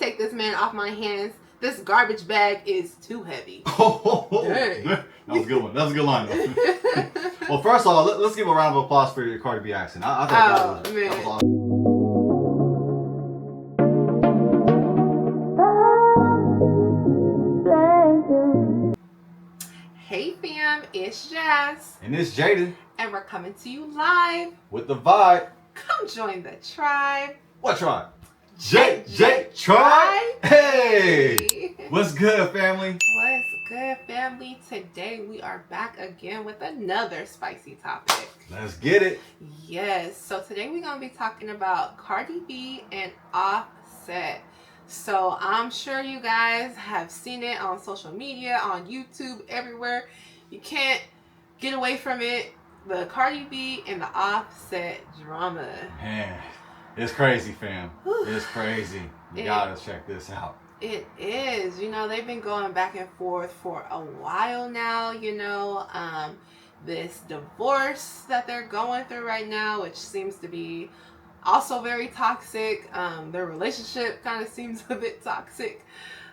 take this man off my hands. This garbage bag is too heavy. Dang. That was a good one. That was a good line, though. Well, first of all, let's give a round of applause for your Cardi B accent. I thought that was awesome. Hey fam, it's Jazz. And it's Jaden. And we're coming to you live. With the vibe. Come join the tribe. What tribe? JJ Tribe. Hey! What's good, family? What's good, family? Today we are back again with another spicy topic. Let's get it. Yes, so today we're going to be talking about Cardi B and Offset. So I'm sure you guys have seen it on social media, on YouTube, everywhere. You can't get away from it. The Cardi B and the Offset drama. Man, it's crazy, fam. It's crazy. You gotta check this out. It is. You know, they've been going back and forth for a while now, you know. This divorce that they're going through right now, which seems to be also very toxic. Their relationship kind of seems a bit toxic.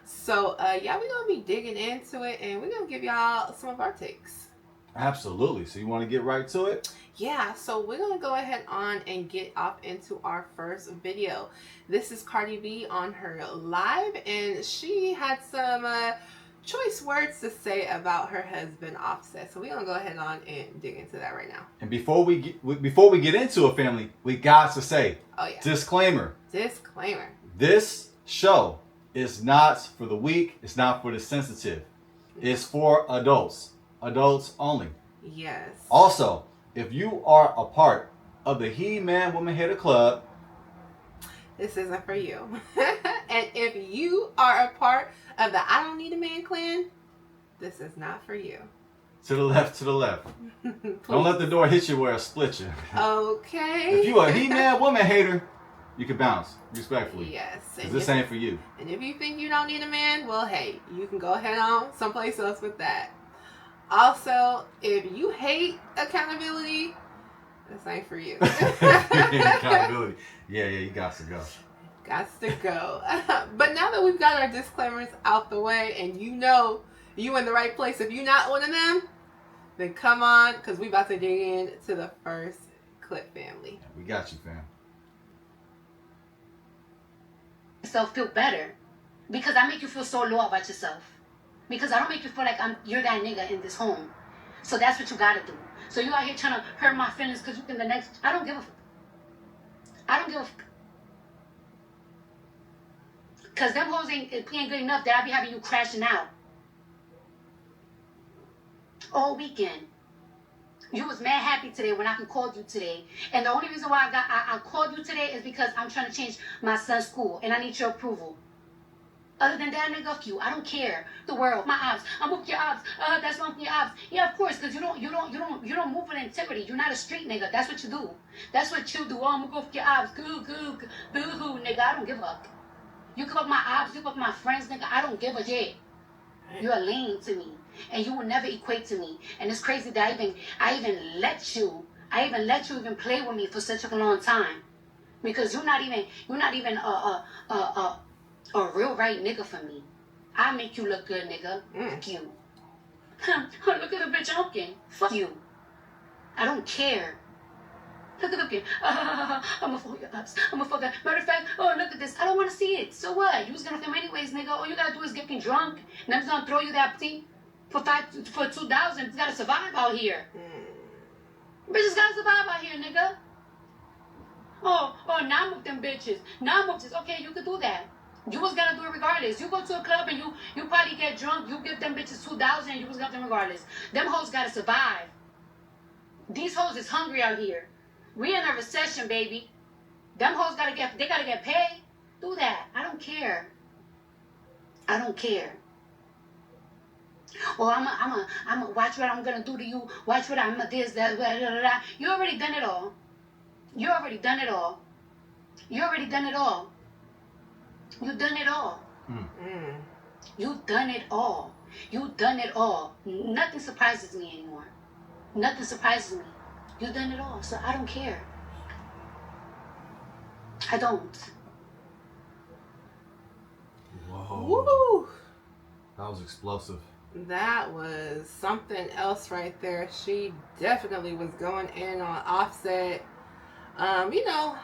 So, yeah, we're going to be digging into it, and we're going to give y'all some of our takes. Absolutely. So you want to get right to it? Yeah, so we're going to go ahead on and get off into our first video. This is Cardi B on her live, and she had some choice words to say about her husband Offset. So we're going to go ahead on and dig into that right now. And before we get into it, family, we got to say, disclaimer. Disclaimer. This show is not for the weak. It's not for the sensitive. It's for adults. Adults only. Yes. Also, if you are a part of the He-Man Woman Hater Club, this isn't for you. And if you are a part of the I Don't Need a Man clan, this is not for you. To the left, to the left. Don't let the door hit you where it split you. Okay. If you are a He-Man Woman hater, you can bounce respectfully. Yes. Because this ain't for you. And if you think you don't need a man, well, hey, you can go ahead on someplace else with that. Also, if you hate accountability, this ain't for you. Accountability. Yeah, you got to go. Got to go. But now that we've got our disclaimers out the way and you know you in the right place, if you're not one of them, then come on, because we about to dig into the first clip, family. We got you, fam. Yourself feel better because I make you feel so low about yourself. Because I don't make you feel like you're that nigga in this home. So that's what you gotta do. So you out here trying to hurt my feelings because you think the next... I don't give a fuck. I don't give a fuck. Because them hoes ain't good enough that I be having you crashing out. All weekend. You was mad happy today when I called you today. And the only reason why I called you today is because I'm trying to change my son's school. And I need your approval. Other than that, nigga, fuck you. I don't care. The world, my ops. I'm with your ops. That's one for your ops. Yeah, of course, because you don't move with integrity. You're not a street nigga. That's what you do. That's what you do. Oh, I'm gonna go for your ops. Boo-hoo, nigga. I don't give a fuck. You fuck my ops. You fuck my friends, nigga. I don't give a shit. You're a lame to me, and you will never equate to me. And it's crazy that I even let you even play with me for such a long time, because you're not even a real right nigga for me. I make you look good, nigga. Fuck you. Look at the bitch honking. Fuck you. I don't care. Look at the bitch. I'm gonna fuck your ups. I'm gonna fuck that. Matter of fact, oh, look at this. I don't want to see it. So what? You was gonna film anyways, nigga. All you gotta do is get me drunk. And I'm just gonna throw you that thing for 2,000. You gotta survive out here. Bitches gotta survive out here, nigga. Oh, now I'm with them bitches. Now I'm with this. Okay, you could do that. You was gonna do it regardless. You go to a club and you probably get drunk. You give them bitches 2,000 and you was gonna do it regardless. Them hoes gotta survive. These hoes is hungry out here. We in a recession, baby. Them hoes gotta get paid. Do that. I don't care. I don't care. Well, I'm a watch what I'm gonna do to you. Watch what I'm this, that, blah, blah, blah, blah. You already done it all. You already done it all. You already done it all. You done it all. You done it all. You done it all. Nothing surprises me anymore. Nothing surprises me. You done it all, so I don't care. I don't. Woo! That was explosive. That was something else right there. She definitely was going in on Offset. You know,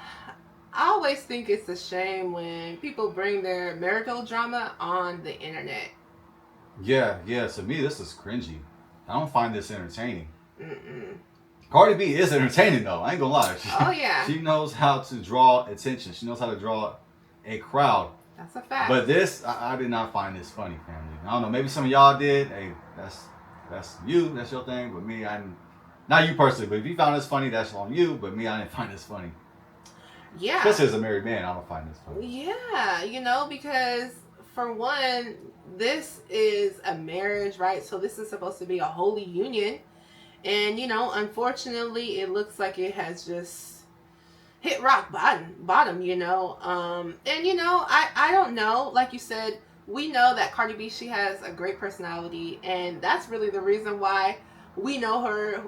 I always think it's a shame when people bring their marital drama on the internet. Yeah. To me, this is cringy. I don't find this entertaining. Mm-mm. Cardi B is entertaining though. I ain't gonna lie. Oh yeah, She knows how to draw attention. She knows how to draw a crowd. that's a fact. But this, I did not find this funny, family. I don't know. Maybe some of y'all did. Hey, that's you. That's your thing. But me, I'm not you personally. But if you found this funny, that's on you. But me, I didn't find this funny. Yeah. Especially as a married man, I don't find this funny. Yeah, you know, because for one, this is a marriage, right? So this is supposed to be a holy union. And, you know, unfortunately, it looks like it has just hit rock bottom, you know. And, you know, I don't know. Like you said, we know that Cardi B, she has a great personality. And that's really the reason why we know her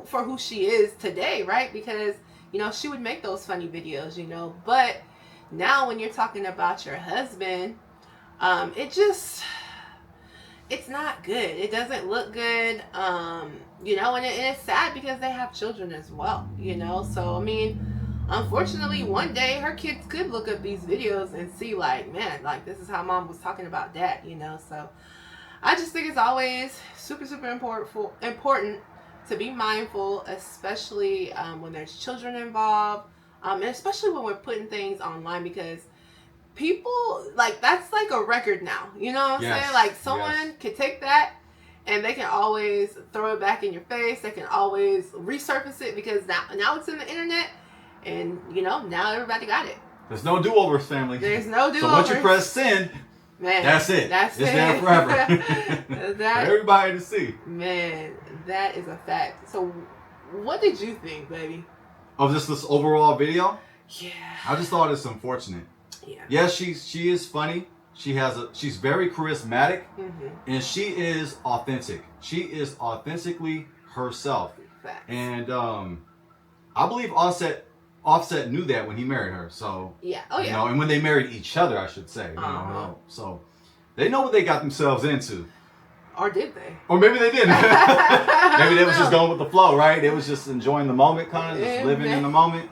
for who she is today, right? Because, you know, she would make those funny videos, you know. But now when you're talking about your husband, it's not good. It doesn't look good. You know, and it's sad because they have children as well, you know. So, I mean, unfortunately, one day her kids could look up these videos and see, like, man, like, this is how mom was talking about dad, you know. So, I just think it's always super, super important to be mindful, especially when there's children involved, and especially when we're putting things online, because people, like, that's like a record now, you know what I'm saying? Like, someone could take that and they can always throw it back in your face. They can always resurface it because now it's in the internet, and, you know, now everybody got it. There's no do-overs, family. There's no do-overs. So once you press send, man, that's it. That's it's it. there forever. For everybody to see. Man, that is a fact. So what did you think, baby? Of just this overall video? Yeah. I just thought it's unfortunate. Yeah. Yes, she is funny. She's very charismatic, and she is authentic. She is authentically herself. Facts. And I believe Offset knew that when he married her. So yeah, oh yeah, you know, and when they married each other, I should say. You know, so they know what they got themselves into. Or did they? Or maybe they didn't. Maybe they was just going with the flow, right? They was just enjoying the moment, kind of just living in the moment.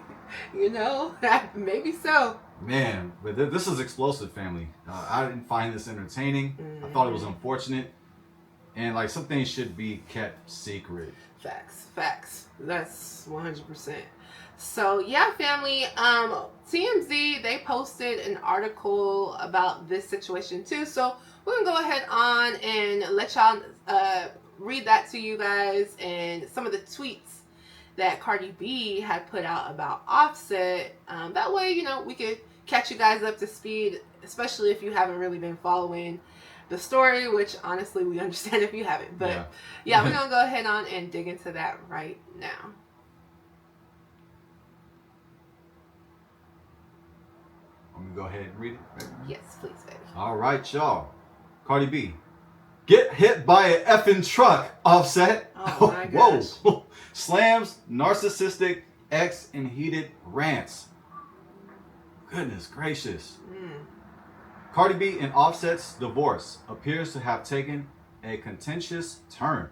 You know, maybe so. Man, but this is explosive, family. I didn't find this entertaining. I thought it was unfortunate. And, like, some things should be kept secret. Facts. That's 100%. So, yeah, family, TMZ, they posted an article about this situation, too. So, we're going to go ahead on and let y'all read that to you guys and some of the tweets that Cardi B had put out about Offset. That way, you know, we could catch you guys up to speed, especially if you haven't really been following the story, which honestly we understand if you haven't. But yeah we're gonna go ahead on and dig into that right now. I'm gonna go ahead and read it. Baby. Yes, please, baby. All right, y'all. Cardi B, get hit by an effing truck. Offset. Oh my gosh. Whoa. Slams narcissistic ex in heated rants. Goodness gracious. Cardi B and Offset's divorce appears to have taken a contentious turn.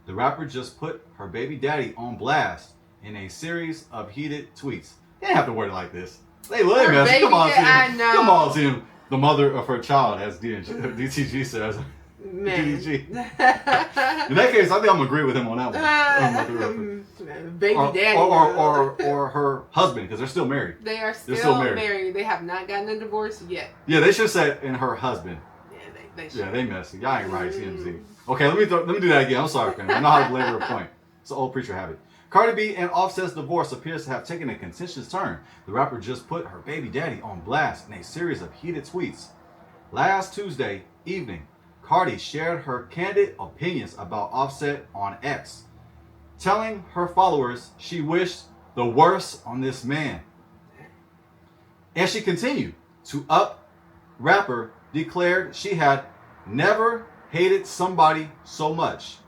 The rapper just put her baby daddy on blast in a series of heated tweets. They didn't have to word it like this. They live, man. Come on, Tim. Come on, Tim. The mother of her child, as DTG says. Man. DTG. In that case, I think I'm gonna agree with him on that one. Baby daddy. Or her husband, because they're still married. They are still married. They have not gotten a divorce yet. Yeah, they should have said in her husband. Yeah, they should. Yeah, they messy. Y'all ain't right, TMZ. Okay, let me do that again. I'm sorry, fam. I know how to belabor a point. It's an old preacher habit. Cardi B and Offset's divorce appears to have taken a contentious turn. The rapper just put her baby daddy on blast in a series of heated tweets. Last Tuesday evening, Cardi shared her candid opinions about Offset on X, telling her followers she wished the worst on this man. And she continued to rapper declared she had never hated somebody so much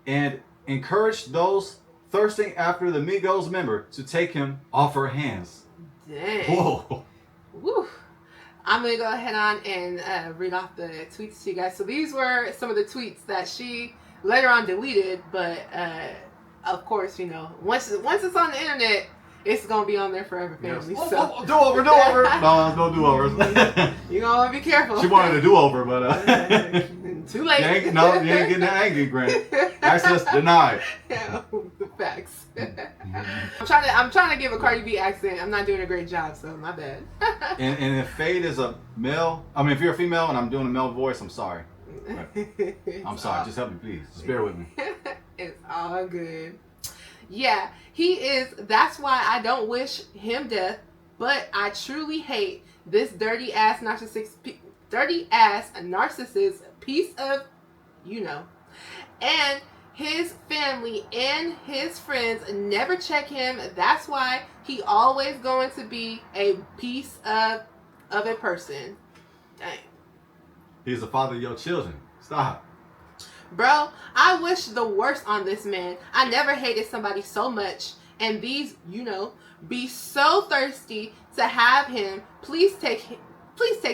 and encouraged those thirsting after the Migos member to take him off her hands. Dang. Whoa. Woo. I'm going to go ahead on and read off the tweets to you guys. So these were some of the tweets that she later on deleted, but of course, you know, once it's on the internet, it's going to be on there forever, family. Yes. So. Do over. No do-overs. You're going to be careful. She wanted a do-over, but... Too late. You ain't getting that angry, Grant. Access denied. Yeah, the facts. I'm trying to give a Cardi B accent. I'm not doing a great job, so my bad. and if Fade is a male, I mean, if you're a female and I'm doing a male voice, I'm sorry. I'm sorry. Just help me, please. Just bear with me. It's all good. Yeah, he is. That's why I don't wish him death, but I truly hate this dirty ass narcissist piece of, you know. And his family and his friends never check him. That's why he always going to be a piece of a person. Dang. He's the father of your children. Stop. Bro, I wish the worst on this man. I never hated somebody so much. And these, you know, be so thirsty to have him. Please take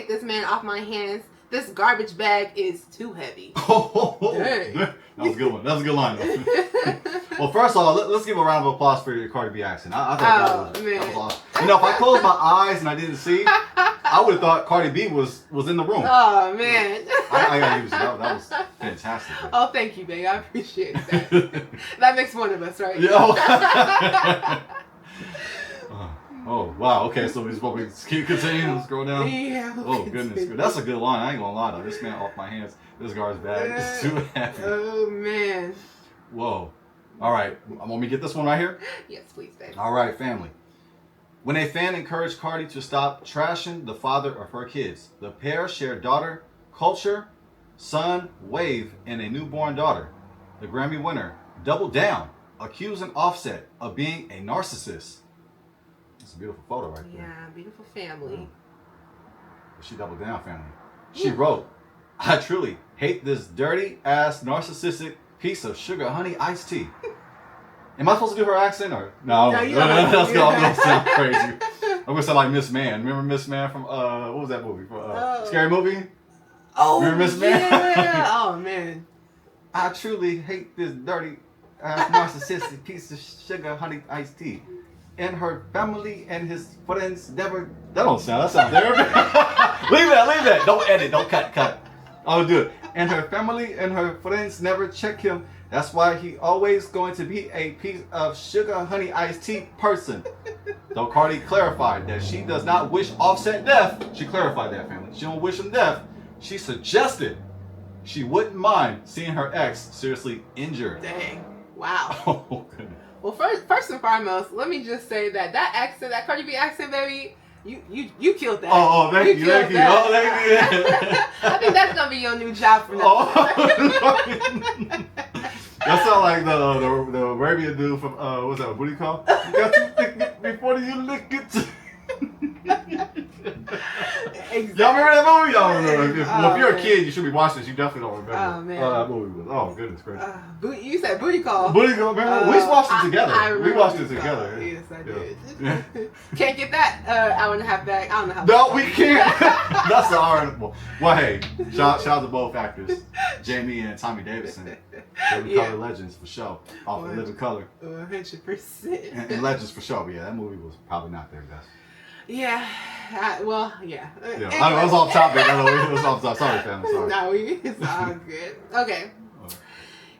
this man off my hands. This garbage bag is too heavy. Dang. That was a good one. That was a good line, though. Well, first of all, let's give a round of applause for your Cardi B accent. I thought that was awesome. You know, if I closed my eyes and I didn't see, I would have thought Cardi B was in the room. Oh, man. I got to use that. That was fantastic. Man. Oh, thank you, babe. I appreciate that. That makes one of us, right? Yeah. Oh, wow. Okay, so we're supposed to keep continuing. Let's scroll down. Yeah. Oh, goodness. That's a good line. I ain't going to lie, though. This man off my hands. This garbage bag is too heavy. Oh, man. Whoa. All right. Want me to get this one right here? Yes, please, babe. All right, family. When a fan encouraged Cardi to stop trashing the father of her kids, the pair share daughter, culture, son, wave, and a newborn daughter. The Grammy winner doubled down, accusing Offset of being a narcissist. It's a beautiful photo right there. Yeah, beautiful family. She doubled down, family. She wrote, I truly hate this dirty ass narcissistic piece of sugar honey iced tea. Am I supposed to do her accent or no? That's gonna sound crazy. I'm gonna sound like Miss Man. Remember Miss Man from what was that movie? Scary Movie? Oh, remember Miss Man? Yeah. Oh man. I truly hate this dirty narcissistic piece of sugar honey iced tea. And her family and his friends never. That sounds terrible. leave that. Don't edit. Don't cut. I'll do it. And her family and her friends never check him. That's why he always going to be a piece of sugar honey iced tea person. Though Cardi clarified that she does not wish Offset death. She clarified that, family. She don't wish him death. She suggested she wouldn't mind seeing her ex seriously injured. Dang. Wow. Oh goodness. Well, first and foremost, let me just say that accent, that Cardi B accent, baby, you killed that. Oh, thank you. That. Oh, thank you. I think that's gonna be your new job from now on. That sound like the Arabian dude from what's that? What do you call? You got to lick it before you lick it. Exactly. Y'all remember that movie? Y'all remember? If you're a kid, you should be watching this. You definitely don't remember. Oh man. That movie was. Oh goodness gracious. You said booty call. Booty call. Remember? We watched it together. I We watched it together. Call. Yes, I did. Yeah. Can't get that hour and a half back. I don't know how. No, we can't. That's the hour. Well, hey, shout out to both actors, Jamie and Tommy Davidson. Living Color legends for sure. Off of Living Color. 100%. And legends for sure. But yeah, that movie was probably not their best. Yeah. Yeah. Yeah. I know, it was off topic. It was off topic. Sorry, fam. Sorry. No, it's all good. Okay.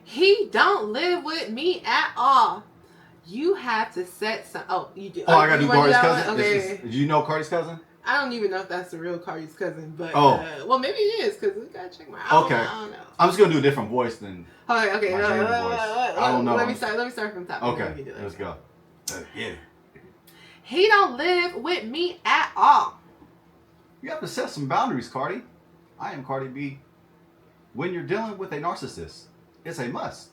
He don't live with me at all. You have to set some. Oh, you do. Oh, I gotta do Cardi's cousin. Okay. Do you know Cardi's cousin? I don't even know if that's the real Cardi's cousin, but well, maybe it is because we gotta check my. I don't know. I'm just gonna do a different voice than. Okay. I don't know. Let me start from top. Okay. Let's go. Yeah. He don't live with me at all. You have to set some boundaries, Cardi. I am Cardi B. When you're dealing with a narcissist, it's a must.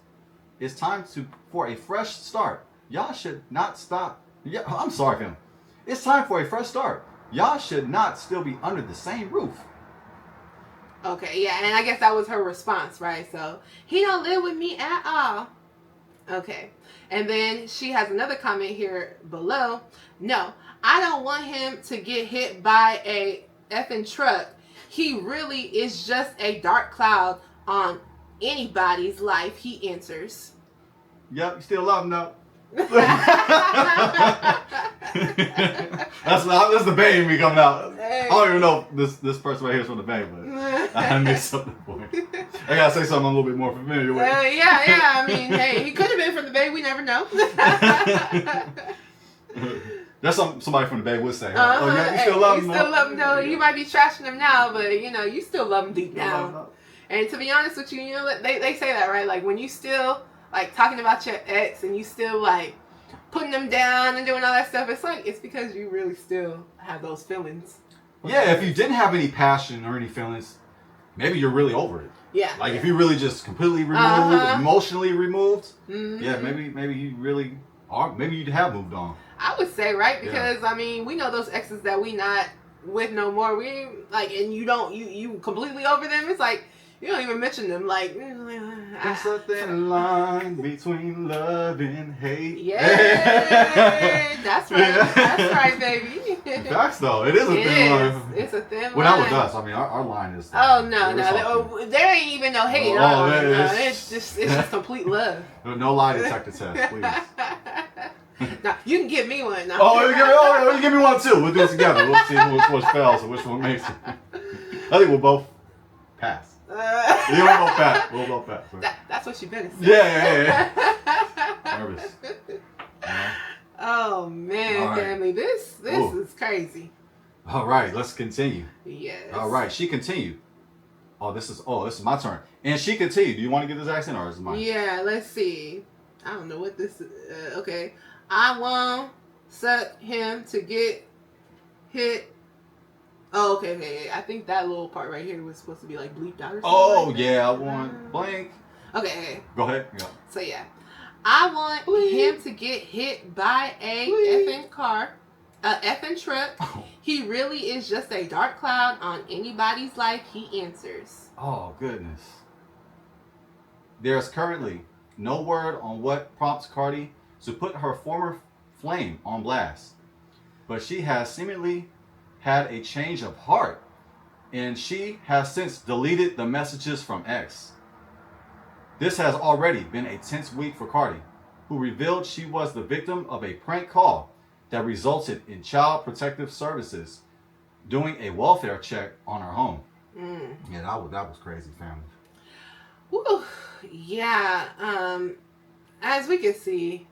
It's time for a fresh start. Y'all should not stop. Yeah, I'm sorry, fam. It's time for a fresh start. Y'all should not still be under the same roof. Okay, yeah, and I guess that was her response, right? So, he don't live with me at all. Okay. And then she has another comment here below. No, I don't want him to get hit by a effing truck, he really is just a dark cloud on anybody's life he enters. Yep, you still love him though. that's the Bay in me coming out. I don't even know if this person right here is from the Bay, but I missed something for you. I gotta say something I'm a little bit more familiar with. Yeah. I mean, hey, he could have been from the Bay. We never know. That's somebody from the Bay would say. Huh? Oh, yeah, you still love him. You still love him though. You might be trashing him now, but you know, you still love him deep down. And to be honest with you, you know, they say that, right? Like when you still like talking about your ex and you still like putting them down and doing all that stuff, it's because you really still have those feelings. Yeah, if you didn't have any passion or any feelings, maybe you're really over it. Yeah. Like if you really just completely removed, emotionally removed, yeah, maybe you really are. Maybe you'd have moved on. I would say, right? Because I mean, we know those exes that we not with no more. We like, and you completely over them. It's like you don't even mention them. Like there's a thin line between love and hate. Yeah, that's right. That's right, baby. Facts though, it is a thin line. It's a thin line. Well, not with us. I mean, our line is. Oh no, there ain't even no hate. It's just complete love. No lie detector test, please. No, you can give me one. No. You give me one too. We'll do it together. We'll see which fails and which one makes it. I think we'll both pass. We'll both pass. That's what you better say. Yeah. Nervous. Oh man, right. Family, this is crazy. All right, let's continue. Yes. All right, she continued. This is my turn. And she continued. Do you want to get this accent or is it mine? Yeah, let's see. I don't know what this is. Okay. I want him to get hit. Oh, okay. I think that little part right here was supposed to be like bleeped out or something. Oh, like yeah. I want blank. Okay. Go ahead. Yeah. So, yeah. I want him to get hit by a effing car, a effing truck. Oh. He really is just a dark cloud on anybody's life he answers. Oh, goodness. There's currently no word on what prompts Cardi to put her former flame on blast, but she has seemingly had a change of heart, and she has since deleted the messages from X. This has already been a tense week for Cardi, who revealed she was the victim of a prank call that resulted in Child Protective Services doing a welfare check on her home. Yeah, that was crazy, family. Woo. Yeah. As we can see,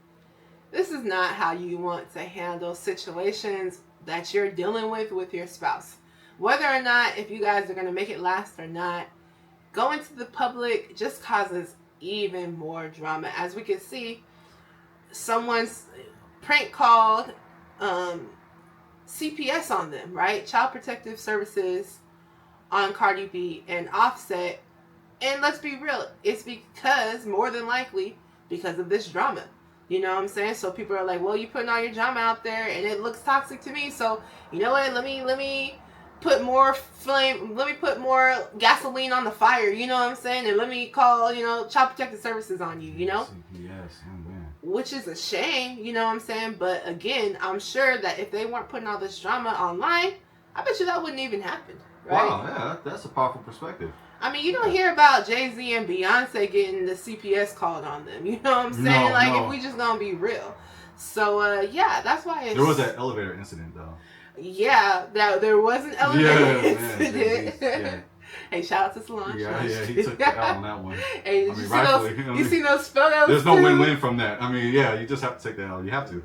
this is not how you want to handle situations that you're dealing with your spouse. Whether or not, if you guys are going to make it last or not, going to the public just causes even more drama. As we can see, someone's prank called CPS on them, right? Child Protective Services on Cardi B and Offset. And let's be real, it's because, more than likely, because of this drama. You know what I'm saying? So people are like, well, you're putting all your drama out there and it looks toxic to me. So, you know what? Let me put more gasoline on the fire. You know what I'm saying? And let me call, Child Protective Services on you, Yes, man. Which is a shame, you know what I'm saying? But again, I'm sure that if they weren't putting all this drama online, I bet you that wouldn't even happen. Right? Wow, yeah, that's a powerful perspective. I mean, you don't hear about Jay-Z and Beyonce getting the CPS called on them. You know what I'm saying? No. If we just gonna be real. So, yeah, that's why there was that elevator incident, though. Yeah, there was an elevator incident. Yeah. Hey, shout out to Solange. Yeah, he took the L on that one. Hey, you see those photos? There's no win-win from that. I mean, yeah, you just have to take the L. You have to.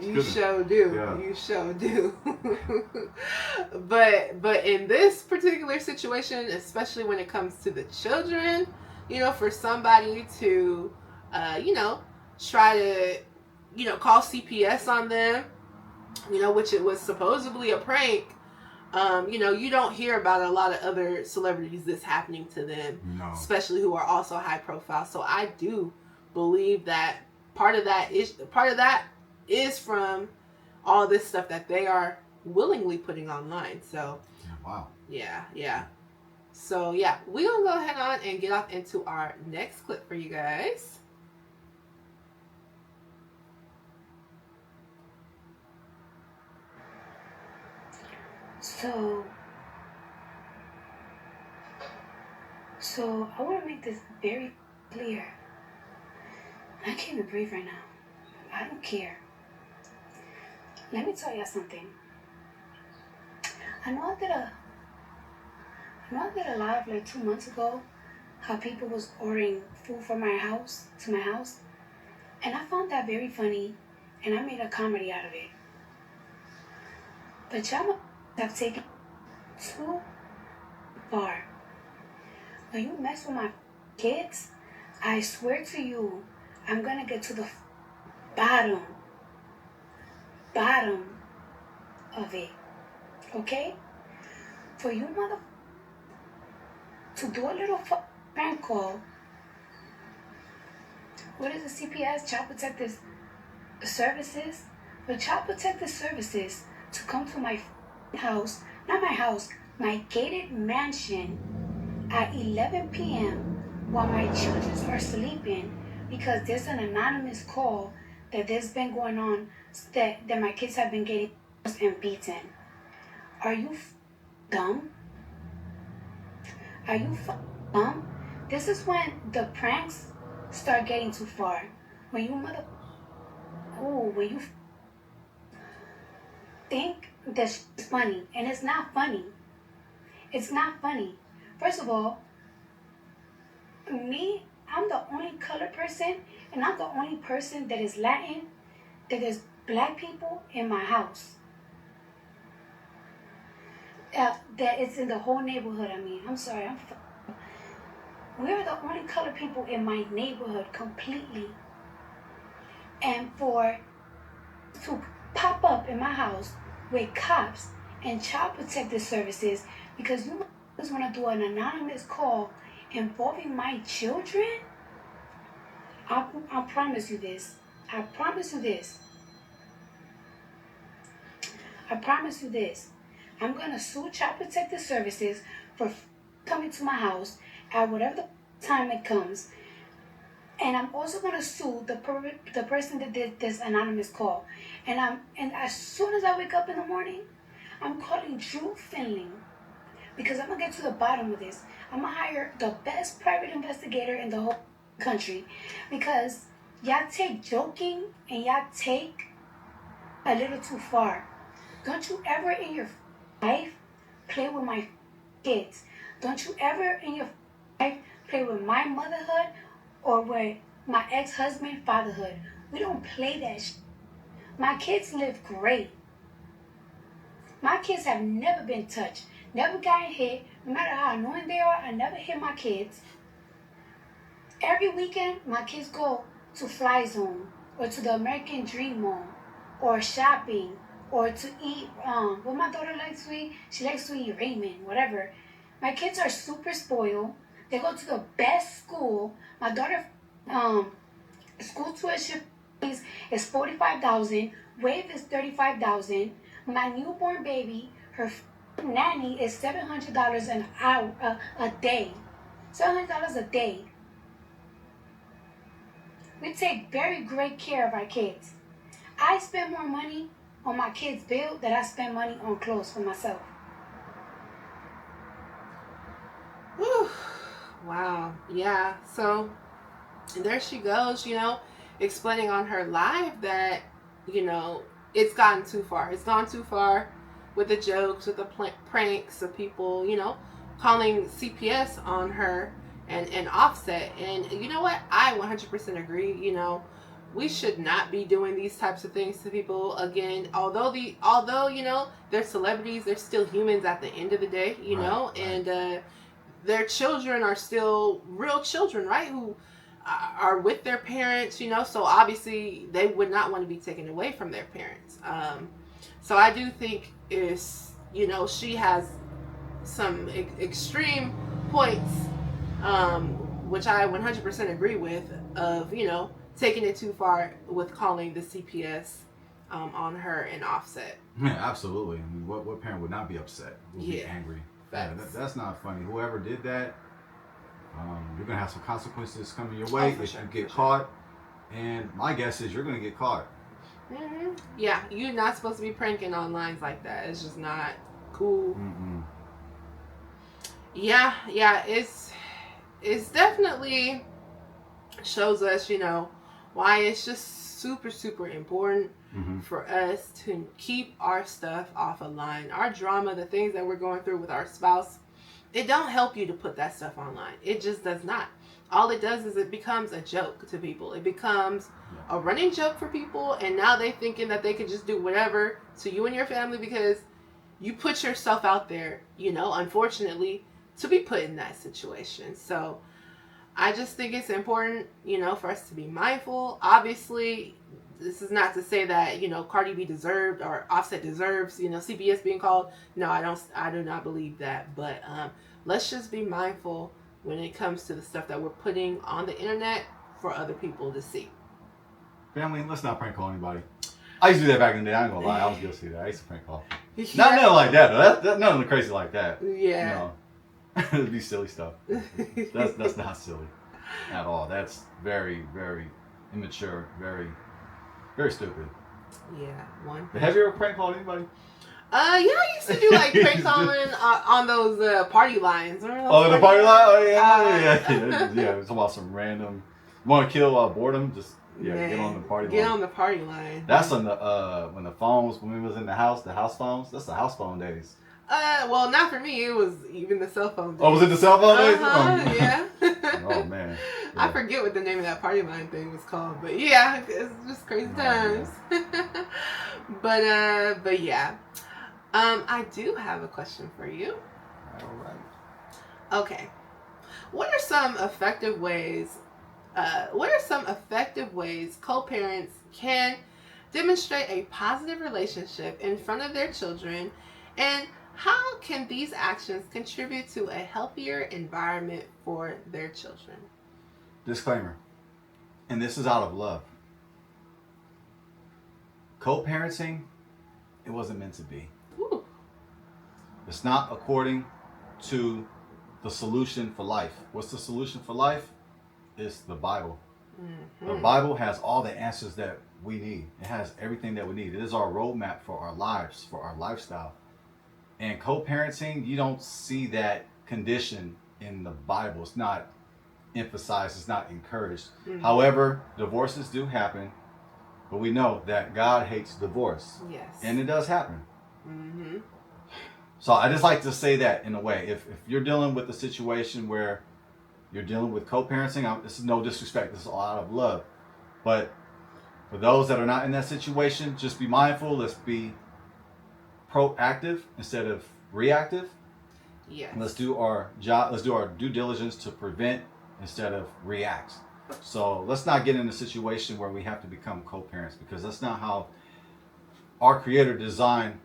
You sure do. Yeah. You sure do. But in this particular situation, especially when it comes to the children, for somebody to, try to, call CPS on them, which it was supposedly a prank. You don't hear about a lot of other celebrities this happening to them, especially who are also high profile. So I do believe that part of that is from all this stuff that they are willingly putting online. So wow. Yeah. So yeah, we're gonna go ahead on and get off into our next clip for you guys. So, So I want to make this very clear. I can't even breathe right now. I don't care. Let me tell you something. I know I did a live like 2 months ago how people was ordering food from my house to my house, and I found that very funny, and I made a comedy out of it. But y'all have taken too far. When you mess with my kids, I swear to you, I'm gonna get to the bottom of it. Okay? For you mother to do a little prank call. What is the CPS? Child Protective Services? For Child Protective Services to come to my house, not my house, my gated mansion at 11 p.m. while my children are sleeping because there's an anonymous call that there's been going on that my kids have been getting and beaten. Are you dumb? Are you dumb? This is when the pranks start getting too far. When you when you think that's funny, and it's not funny. It's not funny. First of all, I'm the only colored person, and I'm the only person that is Latin, that is black people in my house. That it's in the whole neighborhood. I mean, I'm sorry. We're the only colored people in my neighborhood completely. And to pop up in my house with cops and child protective services because you just want to do an anonymous call involving my children, I promise you this. I promise you this. I promise you this. I'm going to sue Child Protective Services for coming to my house at whatever the time it comes. And I'm also going to sue the person that did this anonymous call. And as soon as I wake up in the morning, I'm calling Drew Finley because I'm going to get to the bottom of this. I'm going to hire the best private investigator in the whole country because y'all take joking and y'all take a little too far. Don't you ever in your life play with my kids. Don't you ever in your life play with my motherhood or with my ex-husband fatherhood. We don't play that shit. My kids live great. My kids have never been touched, never gotten hit. No matter how annoying they are, I never hit my kids. Every weekend, my kids go to Fly Zone or to the American Dream Mall or shopping or to eat, what my daughter likes to eat, she likes to eat ramen, whatever. My kids are super spoiled. They go to the best school. My daughter, school tuition is $45,000. Wave is $35,000. My newborn baby, her nanny is $700 an hour a day. $700 a day. We take very great care of our kids. I spend more money on my kids' bill than I spend money on clothes for myself. Whew. Wow. Yeah. So there she goes, explaining on her live that, it's gotten too far. It's gone too far with the jokes, with the pranks of people, calling CPS on her and Offset. And you know what? I 100% agree. We should not be doing these types of things to people. Again, although they're celebrities, they're still humans at the end of the day, Right. and their children are still real children, right? Who are with their parents, so obviously they would not want to be taken away from their parents. So I do think she has some extreme points, which I 100% agree with, of, taking it too far with calling the CPS on her and Offset. Yeah, absolutely. I mean, what parent would not be upset? Would be angry. Yeah, that's not funny. Whoever did that, you're gonna have some consequences coming your way if you get caught. And my guess is you're gonna get caught. Mm-hmm. Yeah, you're not supposed to be pranking on lines like that. It's just not cool. Mm-mm. Yeah, it's definitely shows us, why it's just super, super important for us to keep our stuff off a line. Our drama, the things that we're going through with our spouse, it don't help you to put that stuff online. It just does not. All it does is it becomes a joke to people. It becomes a running joke for people, and now they thinking that they can just do whatever to you and your family because you put yourself out there, unfortunately, to be put in that situation. So I just think it's important, for us to be mindful. Obviously, this is not to say that, Cardi B deserved or Offset deserves, CBS being called. No, I do not believe that. But let's just be mindful when it comes to the stuff that we're putting on the internet for other people to see. Family, let's not prank call anybody. I used to do that back in the day. I ain't gonna lie. I was guilty of that. I used to prank call. Yeah. Not nothing like that, though. That's nothing crazy like that. Yeah. It'd be silly stuff. That's not silly at all. That's very, very immature, very, very stupid. Yeah, one. Have you ever prank called anybody? Yeah, I used to do like prank calling on those party lines. Oh, the party line? Oh, yeah. It's about some random. You want to kill boredom? Just get on the party line. Get on the party line. That's on the when the phones, when we was in the house phones. That's the house phone days. Well, not for me. It was even the cell phone days. Oh, was it the cell phone days? Yeah. Oh man. Yeah. I forget what the name of that party line thing was called, but yeah, it's just crazy times. But yeah. I do have a question for you. All right. Okay. What are some effective ways co-parents can demonstrate a positive relationship in front of their children, and how can these actions contribute to a healthier environment for their children? Disclaimer, and this is out of love. Co-parenting, it wasn't meant to be. Ooh. It's not according to the solution for life. What's the solution for life? It's the Bible. Mm-hmm. The Bible has all the answers that we need. It has everything that we need. It is our roadmap for our lives, for our lifestyle. And co-parenting, you don't see that condition in the Bible. It's not emphasized. It's not encouraged. Mm-hmm. However, divorces do happen, but we know that God hates divorce. Yes. And it does happen. Mm-hmm. So I just like to say that in a way. If you're dealing with a situation where you're dealing with co-parenting, this is no disrespect. This is all out of love. But for those that are not in that situation, just be mindful. Let's be proactive instead of reactive. Yes. And let's do our job. Let's do our due diligence to prevent instead of react. So let's not get in a situation where we have to become co-parents, because that's not how our Creator designed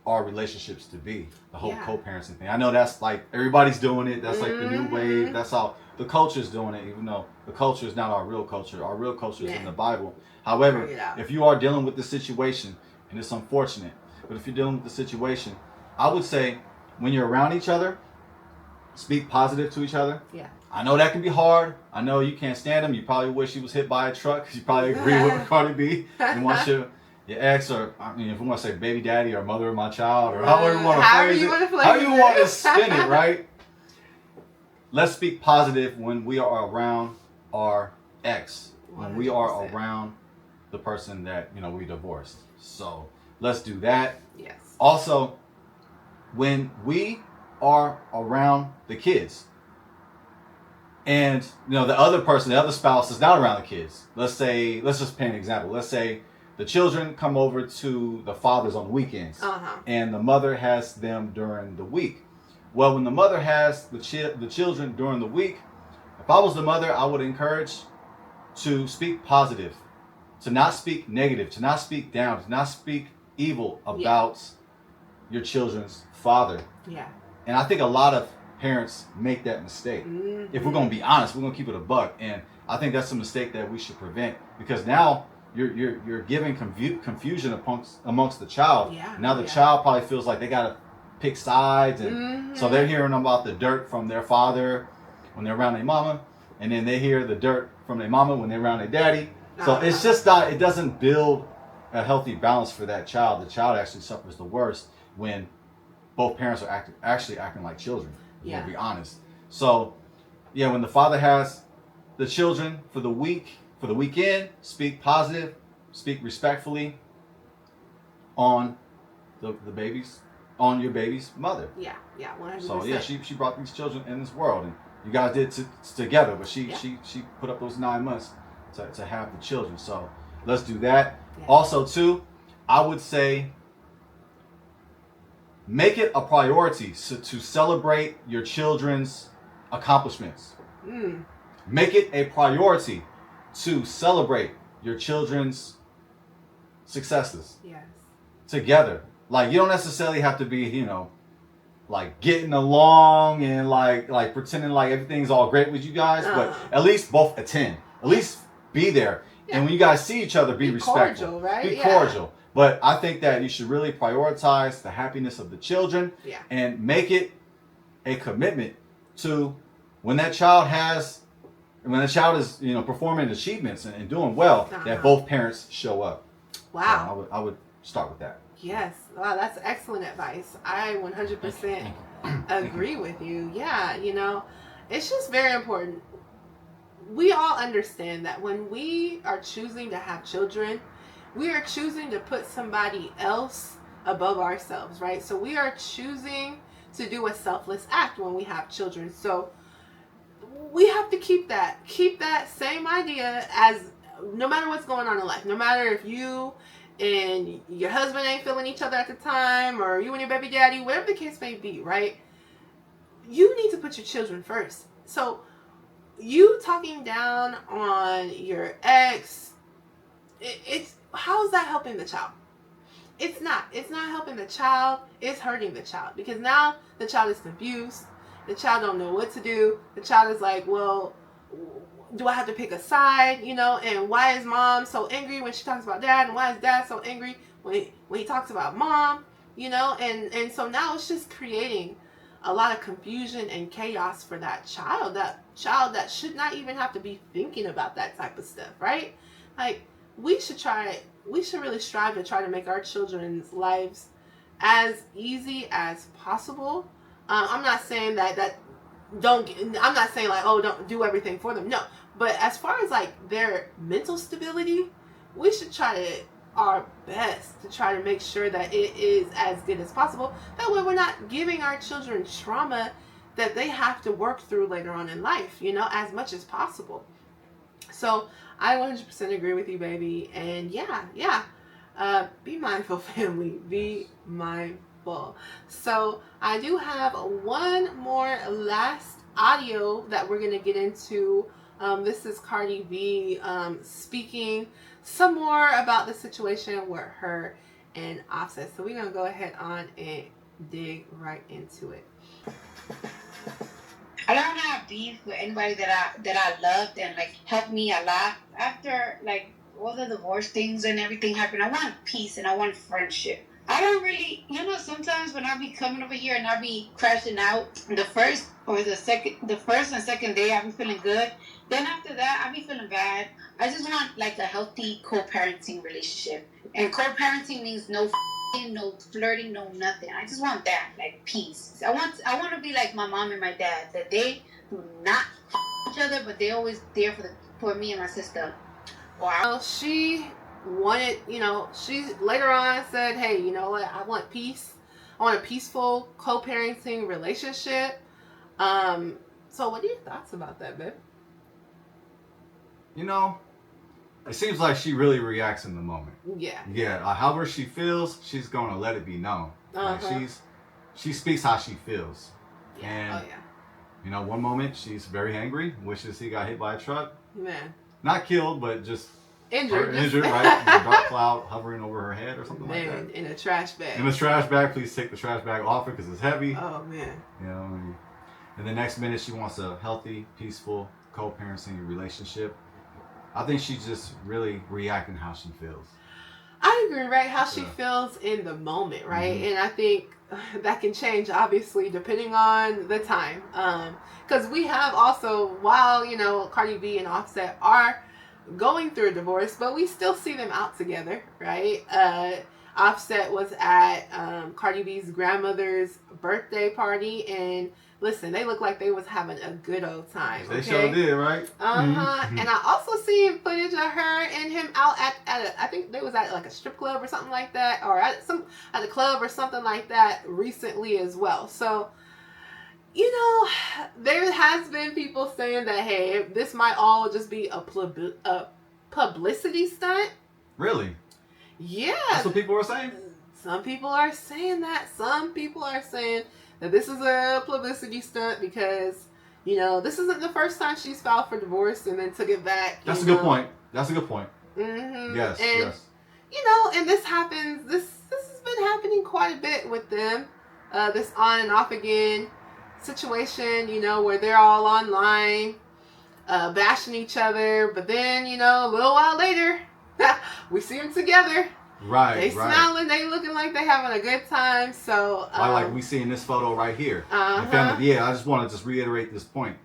our relationships to be. The whole co-parenting thing. I know that's like everybody's doing it. That's like the new wave. That's how the culture is doing it, even though the culture is not our real culture. Our real culture is in the Bible. However, if you are dealing with this situation, and it's unfortunate, but if you're dealing with the situation, I would say when you're around each other, speak positive to each other. Yeah. I know that can be hard. I know you can't stand him. You probably wish he was hit by a truck. You probably agree with Cardi B. You want your ex, or if we want to say baby daddy or mother of my child, or however you want to phrase it, how you want to spin it, right? Let's speak positive when we are around our ex, when 100%. We are around the person that we divorced. So let's do that. Yes. Also, when we are around the kids, and the other person, the other spouse is not around the kids. Let's just paint an example. Let's say the children come over to the fathers on the weekends, and the mother has them during the week. Well, when the mother has the children during the week, if I was the mother, I would encourage to speak positive, to not speak negative, to not speak down, to not speak evil about your children's father. Yeah. And I think a lot of parents make that mistake. Mm-hmm. If we're going to be honest, we're going to keep it a buck, and I think that's a mistake that we should prevent, because now you're giving confusion amongst the child. Yeah. Now the child probably feels like they got to pick sides, and so they're hearing about the dirt from their father when they're around their mama, and then they hear the dirt from their mama when they're around their daddy. So it's just not. It doesn't build a healthy balance for that child. The child actually suffers the worst when both parents are actually acting like children. To be honest. So yeah, when the father has the children for the weekend, speak positive, speak respectfully on the baby's, on your baby's mother. Yeah, 100%. So yeah, she brought these children in this world, and you guys did together. But she put up those 9 months to have the children. So let's do that. Yeah. Also, too, I would say make it a priority to celebrate your children's accomplishments. Make it a priority to celebrate your children's successes. Yes. Together. Like, you don't necessarily have to be, you know, like getting along and like pretending like everything's all great with you guys, but at least both attend. At least be there. Yeah. And when you guys see each other, be respectful. Cordial, right? Be cordial. But I think that you should really prioritize the happiness of the children and make it a commitment to when that child is, you know, performing achievements and doing well, that both parents show up. Wow. So I would start with that. Yes. Wow, that's excellent advice. I 100% agree with you. Yeah, you know, it's just very important. We all understand that when we are choosing to have children, we are choosing to put somebody else above ourselves, right? So we are choosing to do a selfless act when we have children. So we have to keep that same idea, as no matter what's going on in life, no matter if you and your husband ain't feeling each other at the time, or you and your baby daddy, whatever the case may be, right? You need to put your children first. So you talking down on your ex, it's how is that helping the child? It's not helping the child. It's hurting the child, because now the child is confused. The child don't know what to do. The child is like, well, do I have to pick a side, you know? And why is mom so angry when she talks about dad? And why is dad so angry when he talks about mom, you know? And so now it's just creating a lot of confusion and chaos for that child that should not even have to be thinking about that type of stuff, right? Like, we should really strive to try to make our children's lives as easy as possible. I'm not saying I'm not saying like, oh, don't do everything for them. No. But as far as like their mental stability, we should try our best to try to make sure that it is as good as possible. That way we're not giving our children trauma that they have to work through later on in life, you know, as much as possible. So I 100% agree with you, baby. And be mindful, family. Be mindful. So I do have one more last audio that we're going to get into. This is Cardi B speaking some more about the situation with her and Offset. So we're going to go ahead on and dig right into it. I don't have beef with anybody that I loved and like helped me a lot. After like all the divorce things and everything happened, I want peace and I want friendship. I don't really, you know, sometimes when I be coming over here and I be crashing out, the first and second day I be feeling good. Then after that I be feeling bad. I just want like a healthy co-parenting relationship. And co-parenting means no flirting, no nothing. I just want that, like peace. I want to be like my mom and my dad, that they do not each other, but they always there for me and my sister. Wow. Well, she wanted, you know, she later on said, hey, you know what, I want peace. I want a peaceful co-parenting relationship. So what are your thoughts about that, babe? You know, it seems like she really reacts in the moment. Yeah. However she feels, she's going to let it be known. Like she speaks how she feels. Yeah. And, you know, one moment she's very angry, wishes he got hit by a truck. Man. Not killed, but just injured, right? There's a dark cloud hovering over her head or something like that. In a trash bag. In a trash bag. Please take the trash bag off her because it's heavy. Oh, man. You know, and the next minute she wants a healthy, peaceful co-parenting relationship. I think she's just really reacting how she feels. I agree, right? How she feels in the moment, right? Mm-hmm. And I think that can change, obviously, depending on the time. Because we have also, while, you know, Cardi B and Offset are going through a divorce, but we still see them out together, right? Offset was at Cardi B's grandmother's birthday party, and listen, they look like they was having a good old time. They okay? sure did, right? And I also seen footage of her and him out at I think they was at like a strip club or something like that, or at a club or something like that recently as well. So, you know, there has been people saying that, hey, this might all just be a publicity stunt. Really? Yeah. That's what people are saying? Some people are saying that. Some people are saying that this is a publicity stunt because, you know, this isn't the first time she's filed for divorce and then took it back. That's a good point. That's a good point. Mm-hmm. Yes, and, yes. You know, and this happens, this has been happening quite a bit with them. This on and off again situation, you know, where they're all online, bashing each other, but then, you know, a little while later, we see them together. Right, they smiling, they looking like they having a good time. So like we see in this photo right here. Uh-huh. Yeah, I just want to reiterate this point.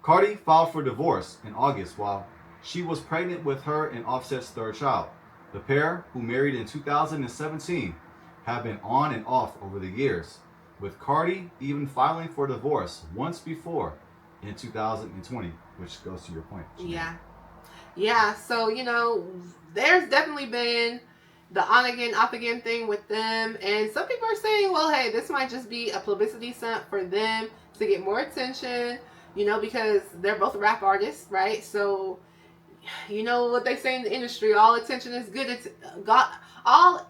Cardi filed for divorce in August while she was pregnant with her and Offset's third child. The pair, who married in 2017, have been on and off over the years, with Cardi even filing for divorce once before in 2020, which goes to your point. Yeah. So, you know, there's definitely been the on again, off again thing with them. And some people are saying, well, hey, this might just be a publicity stunt for them to get more attention, you know, because they're both rap artists, right? So, you know what they say in the industry, all attention is good. All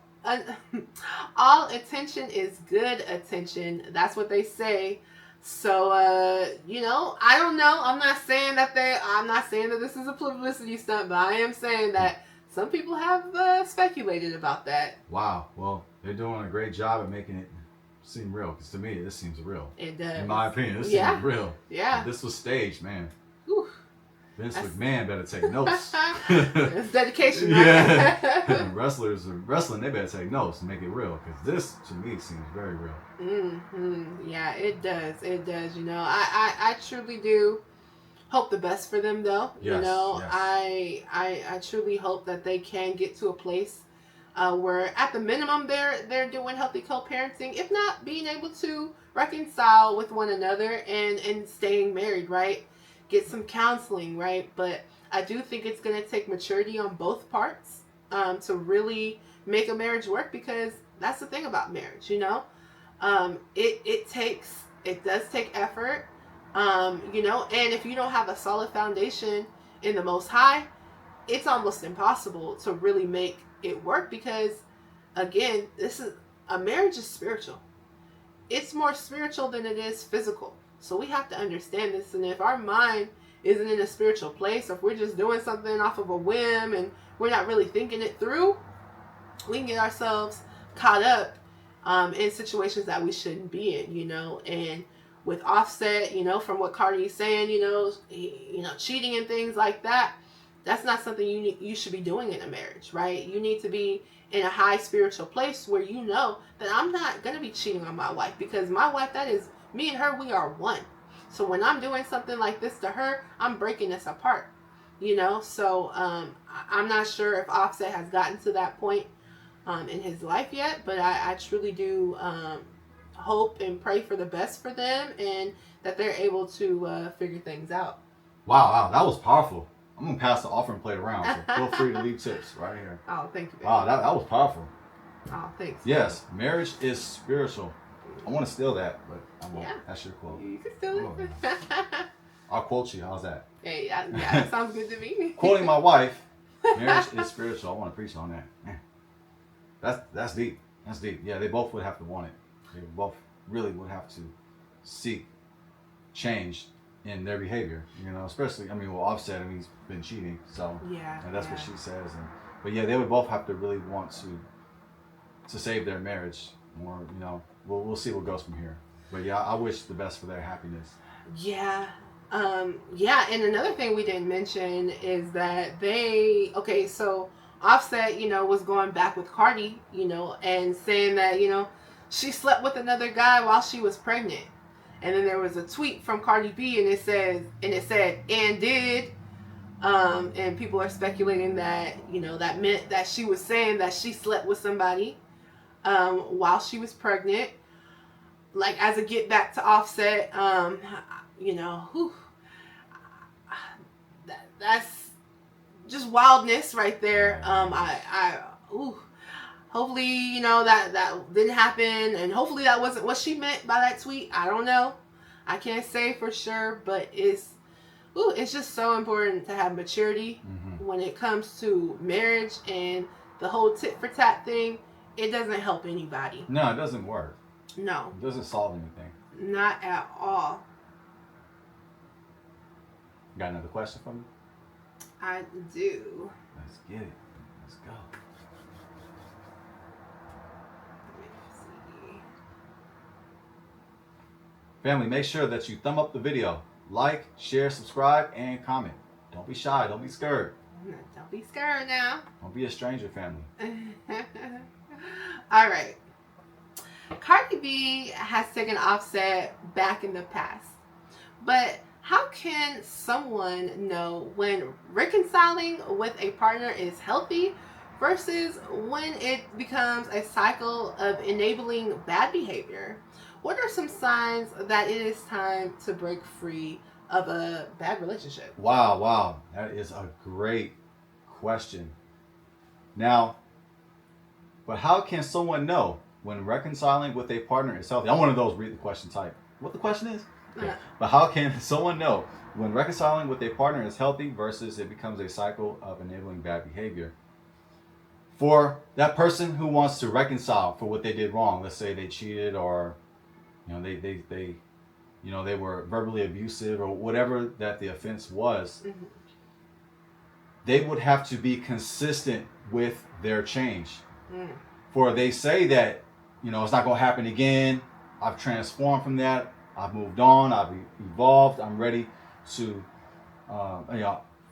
attention is good attention. That's what they say. So, you know, I don't know. I'm not saying that this is a publicity stunt, but I am saying that some people have speculated about that. Wow. Well, they're doing a great job at making it seem real. Because to me, this seems real. It does. In my opinion, this seems real. Yeah. If this was staged, man. Whew. Vince McMahon better take notes. It's dedication, right? Yeah. Wrestling, they better take notes and make it real. Because this, to me, seems very real. Mm-hmm. Yeah, it does. It does. You know, I truly do hope the best for them, though. Yes, you know, yes. I truly hope that they can get to a place where, at the minimum, they're doing healthy co-parenting, if not being able to reconcile with one another and staying married, right? Get some counseling, right? But I do think it's going to take maturity on both parts to really make a marriage work, because that's the thing about marriage, you know? It does take effort, you know, and if you don't have a solid foundation in the Most High, it's almost impossible to really make it work, because, again, a marriage is spiritual. It's more spiritual than it is physical. So we have to understand this. And if our mind isn't in a spiritual place, or if we're just doing something off of a whim and we're not really thinking it through, we can get ourselves caught up in situations that we shouldn't be in, you know. And with Offset, you know, from what Cardi is saying, you know, cheating and things like that, that's not something you should be doing in a marriage, right? You need to be in a high spiritual place where you know that I'm not going to be cheating on my wife, because my wife, that is me and her, we are one. So when I'm doing something like this to her, I'm breaking us apart, you know? So I'm not sure if Offset has gotten to that point in his life yet, but I truly do hope and pray for the best for them, and that they're able to figure things out. Wow, that was powerful. I'm going to pass the offering plate around, so feel free to leave tips right here. Oh, thank you, baby. Wow, that was powerful. Oh, thanks. Yes, marriage is spiritual. I want to steal that, but I won't. Yeah. That's your quote. You can steal it. I'll quote you. How's that? Hey, yeah, that sounds good to me. Quoting my wife, marriage is spiritual. I want to preach on that. Man, that's deep. That's deep. Yeah, they both would have to want it. They both really would have to seek change in their behavior. You know, especially, I mean, well, Offset, he's been cheating, so yeah, and that's what she says. But yeah, they would both have to really want to save their marriage, or you know, we'll see what goes from here. But yeah, I wish the best for their happiness. Yeah. Yeah, and another thing we didn't mention is that so Offset, you know, was going back with Cardi, you know, and saying that, you know, she slept with another guy while she was pregnant. And then there was a tweet from Cardi B, and it said, and did, and people are speculating that, you know, that meant that she was saying that she slept with somebody while she was pregnant. like as a get back to Offset, you know, that's just wildness right there. Hopefully, you know, that didn't happen, and hopefully that wasn't what she meant by that tweet. I don't know. I can't say for sure, but it's just so important to have maturity when it comes to marriage, and the whole tit for tat thing. It doesn't help anybody. No, it doesn't work. No. It doesn't solve anything. Not at all. Got another question for me? I do. Let's get it. Let's go. Family, make sure that you thumb up the video. Like, share, subscribe, and comment. Don't be shy. Don't be scared. Don't be scared now. Don't be a stranger, family. All right. Cardi B has taken Offset back in the past. But how can someone know when reconciling with a partner is healthy versus when it becomes a cycle of enabling bad behavior? What are some signs that it is time to break free of a bad relationship? Wow. That is a great question. Now, but how can someone know when reconciling with a partner is healthy? I'm one of those read the question type. What the question is? Okay. But how can someone know when reconciling with a partner is healthy versus it becomes a cycle of enabling bad behavior? For that person who wants to reconcile for what they did wrong, let's say they cheated, or they were verbally abusive, or whatever that the offense was, they would have to be consistent with their change. For they say that, it's not going to happen again. I've transformed from that. I've moved on. I've evolved. I'm ready to,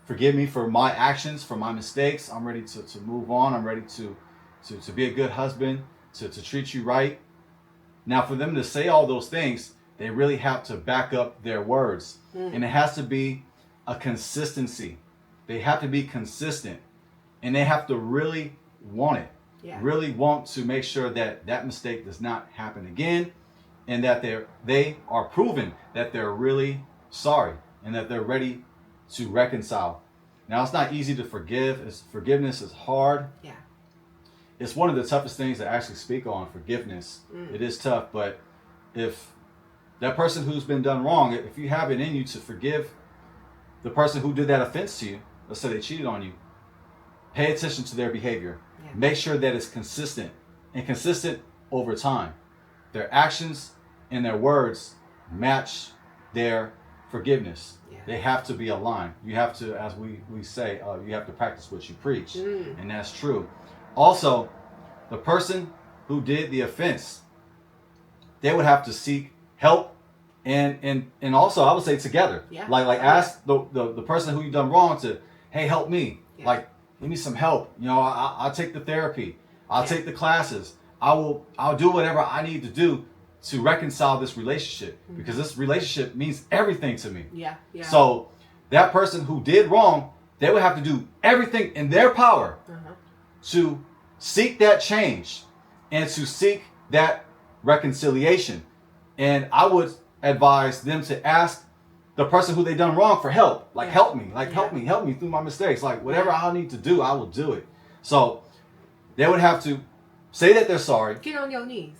forgive me for my actions, for my mistakes. I'm ready to move on. I'm ready to be a good husband, to treat you right. Now, for them to say all those things, they really have to back up their words. And it has to be a consistency. They have to be consistent. And they have to really want it. Yeah. Really want to make sure that mistake does not happen again. And that they are proven that they're really sorry. And that they're ready to reconcile. Now, it's not easy to forgive. Forgiveness is hard. Yeah. It's one of the toughest things to actually speak on, forgiveness. It is tough, but if that person who's been done wrong, if you have it in you to forgive the person who did that offense to you, let's say they cheated on you, pay attention to their behavior. Yeah. Make sure that it's consistent, and consistent over time. Their actions and their words match their forgiveness. Yeah. They have to be aligned. You have to, as we say, you have to practice what you preach. And that's true. Also, the person who did the offense, they would have to seek help, and also I would say together. Yeah. Like ask the person who you done wrong to, hey, help me. Yeah. Like, give me some help. I'll take the therapy. I'll take the classes. I'll do whatever I need to do to reconcile this relationship, because this relationship means everything to me. Yeah. So that person who did wrong, they would have to do everything in their power to seek that change and to seek that reconciliation. And I would advise them to ask the person who they done wrong for help. Like, help me. Like, help me through my mistakes. Like, whatever I need to do, I will do it. So they would have to say that they're sorry. Get on your knees.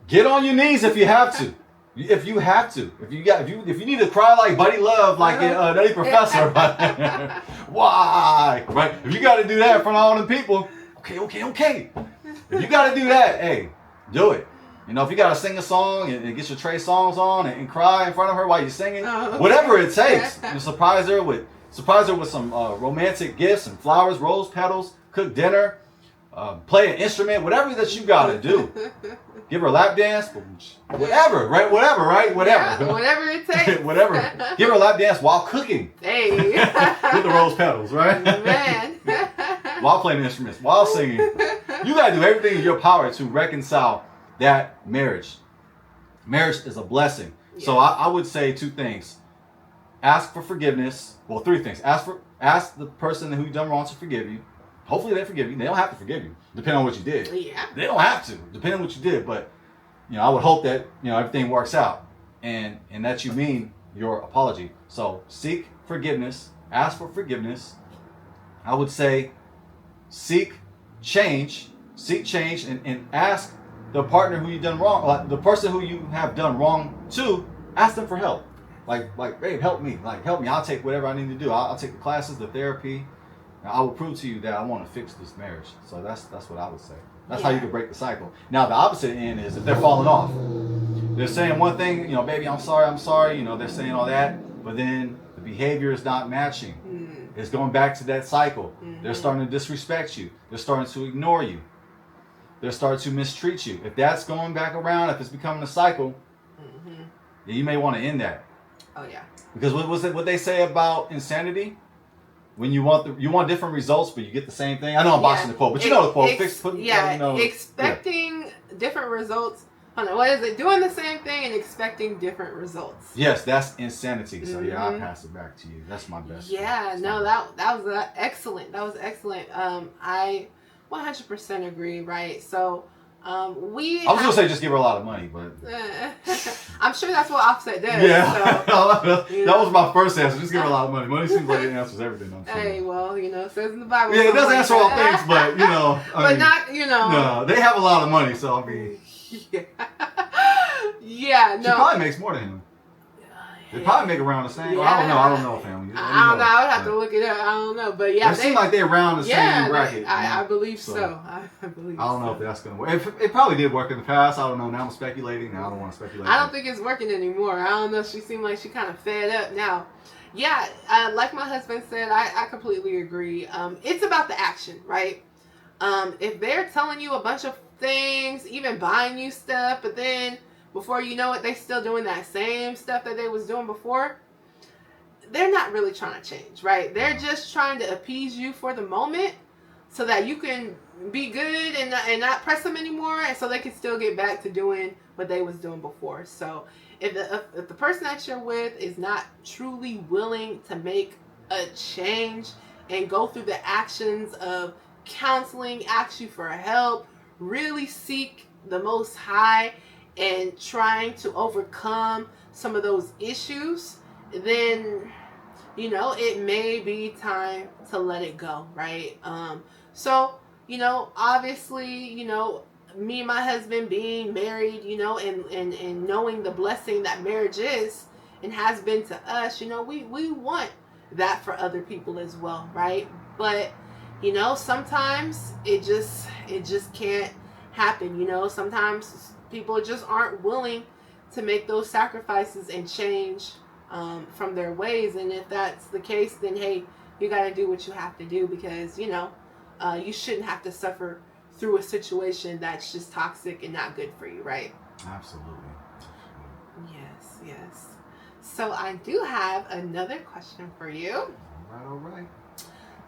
Get on your knees if you have to. If you have to. If you need to cry like Buddy Love, like in Nutty Professor. Why? Right? If you got to do that in front of all them people, okay. If you got to do that, hey, do it. If you got to sing a song and get your Trey songs on and cry in front of her while you're singing, whatever it takes. Surprise her with some romantic gifts and flowers, rose petals, cook dinner, play an instrument, whatever that you got to do. Give her a lap dance, whatever, right? Whatever. Yeah, whatever it takes. Whatever. Give her a lap dance while cooking. Hey. With the rose petals, right? Man. While playing instruments, while singing. You got to do everything in your power to reconcile that marriage. Marriage is a blessing. Yeah. So I would say two things. Ask for forgiveness. Well, three things. Ask the person who you done wrong to forgive you. Hopefully they forgive you. They don't have to forgive you, depending on what you did. Yeah. They don't have to, depending on what you did. But I would hope that everything works out, and that you mean your apology. So seek forgiveness, ask for forgiveness. I would say seek change, and ask the partner who you've done wrong, like the person who you have done wrong to, ask them for help. Like, babe, help me. Like, help me. I'll take whatever I need to do. I'll take the classes, the therapy. I will prove to you that I want to fix this marriage. So that's what I would say. That's how you can break the cycle. Now, the opposite end is if they're falling off. They're saying one thing, baby, I'm sorry. They're saying all that, but then the behavior is not matching. Mm-hmm. It's going back to that cycle. Mm-hmm. They're starting to disrespect you. They're starting to ignore you. They're starting to mistreat you. If that's going back around, if it's becoming a cycle, then you may want to end that. Oh yeah. Because what they say about insanity? When you want different results, but you get the same thing. I know I'm boxing the quote, but you know the quote. Expecting different results. What is it? Doing the same thing and expecting different results. Yes, that's insanity. So I'll pass it back to you. That's my best. Yeah, that was excellent. That was excellent. I 100% agree. Right. So I was gonna say just give her a lot of money, but I'm sure that's what Offset does. Yeah, so, that was my first answer. Just give her a lot of money. Money seems like it answers everything. Hey, well, it says in the Bible. Yeah, it doesn't answer all things, but No, they have a lot of money, so I mean. Yeah, no. She probably makes more than him. They probably make around the same. Yeah. Well, I don't know, family. I don't know. I would have to look it up. I don't know, but yeah, it seems like they're around the same bracket. I believe so. I believe. I don't know if that's gonna work. It probably did work in the past. I don't know. Now I'm speculating. Now I don't want to speculate. I don't think it's working anymore. I don't know. She seemed like she kind of fed up now. Yeah, like my husband said, I completely agree. It's about the action, right? If they're telling you a bunch of things, even buying you stuff, but then before you know it, they still doing that same stuff that they was doing before, they're not really trying to change, right? They're just trying to appease you for the moment so that you can be good and not press them anymore, and so they can still get back to doing what they was doing before. So if the person that you're with is not truly willing to make a change and go through the actions of counseling, ask you for help, really seek the Most High and trying to overcome some of those issues, then it may be time to let it go, right? So obviously, me and my husband being married, and knowing the blessing that marriage is and has been to us, we want that for other people as well, right? But sometimes it just can't happen. Sometimes people just aren't willing to make those sacrifices and change from their ways. And if that's the case, then hey, you got to do what you have to do, because you shouldn't have to suffer through a situation that's just toxic and not good for you, right? Absolutely. Yes. So I do have another question for you. All right.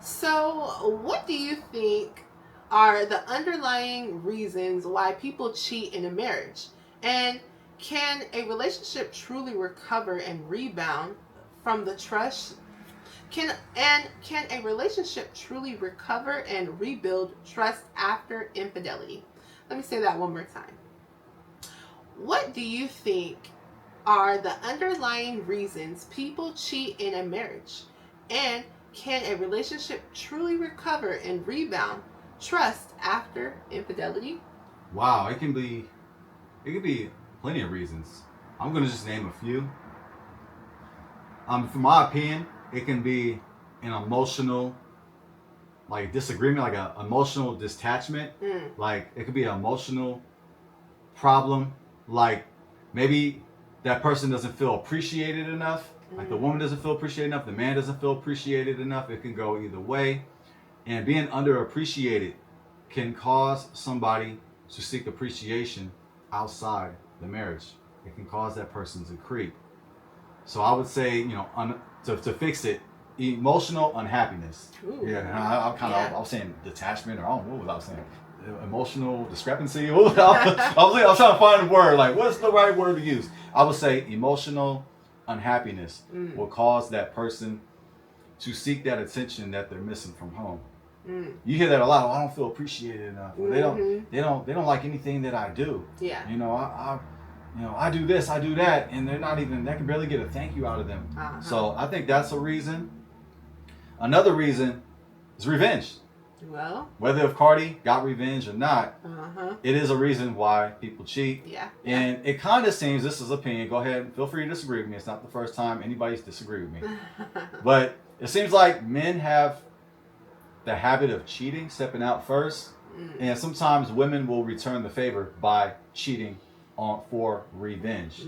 So what do you think are the underlying reasons why people cheat in a marriage? And can a relationship truly recover and rebound from the trust? Can a relationship truly recover and rebuild trust after infidelity? Let me say that one more time. What do you think are the underlying reasons people cheat in a marriage? And can a relationship truly recover and rebound trust after infidelity? Wow, it can be plenty of reasons. I'm gonna just name a few. From my opinion, it can be an emotional disagreement, like an emotional detachment. Like it could be an emotional problem. Like maybe that person doesn't feel appreciated enough. Like the woman doesn't feel appreciated enough, the man doesn't feel appreciated enough. It can go either way. And being underappreciated can cause somebody to seek appreciation outside the marriage. It can cause that person to creep. So I would say, to fix it, emotional unhappiness. Ooh. Yeah, I was saying detachment, or I don't know what I was saying. Emotional discrepancy. I was trying to find a word. Like, what's the right word to use? I would say emotional unhappiness will cause that person to seek that attention that they're missing from home. You hear that a lot. Oh, I don't feel appreciated enough. Or they don't like anything that I do. Yeah. You know, I do this, I do that, and they can barely get a thank you out of them. So I think that's a reason. Another reason is revenge. Well, whether if Cardi got revenge or not, it is a reason why people cheat. Yeah. And it kind of seems, this is opinion, go ahead, feel free to disagree with me. It's not the first time anybody's disagreed with me. But it seems like men have the habit of cheating, stepping out first. And sometimes women will return the favor by cheating for revenge.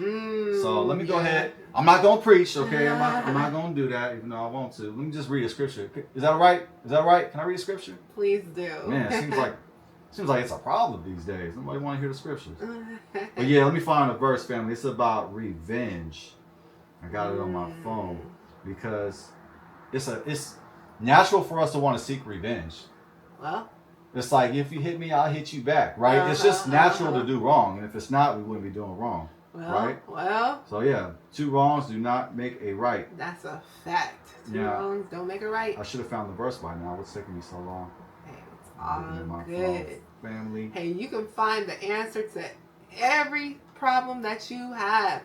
So let me go ahead. I'm not going to preach, okay? I'm not going to do that, even though I want to. Let me just read a scripture. Is that all right? Is that all right? Can I read a scripture? Please do. Man, it seems like it's a problem these days. Nobody want to hear the scriptures. But yeah, let me find a verse, family. It's about revenge. I got it on my phone because it's natural for us to want to seek revenge. Well, it's like, if you hit me, I'll hit you back, right? It's just natural to do wrong. And if it's not, we wouldn't be doing wrong, right? Well. So yeah, 2 wrongs do not make a right. That's a fact. 2 wrongs don't make a right. I should have found the verse by now. What's taking me so long? Hey, it's all good. Family. Hey, you can find the answer to every problem that you have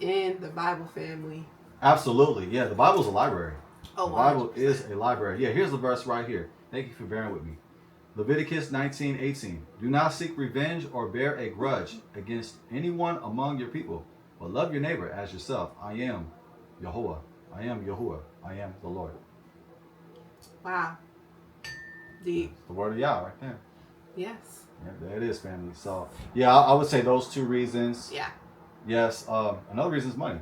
in the Bible, family. Absolutely. Yeah, the Bible's a library. Oh, the Bible 100%. is a library. Yeah, here's the verse right here. Thank you for bearing with me. Leviticus 19:18. Do not seek revenge or bear a grudge against anyone among your people, but love your neighbor as yourself. I am Yahuwah. I am Yahuwah. I am the Lord. Wow. Deep. The word of Yah right there. Yes. Yeah, there it is, family. So, yeah, I would say those 2 reasons. Yeah. Yes. Another reason is money.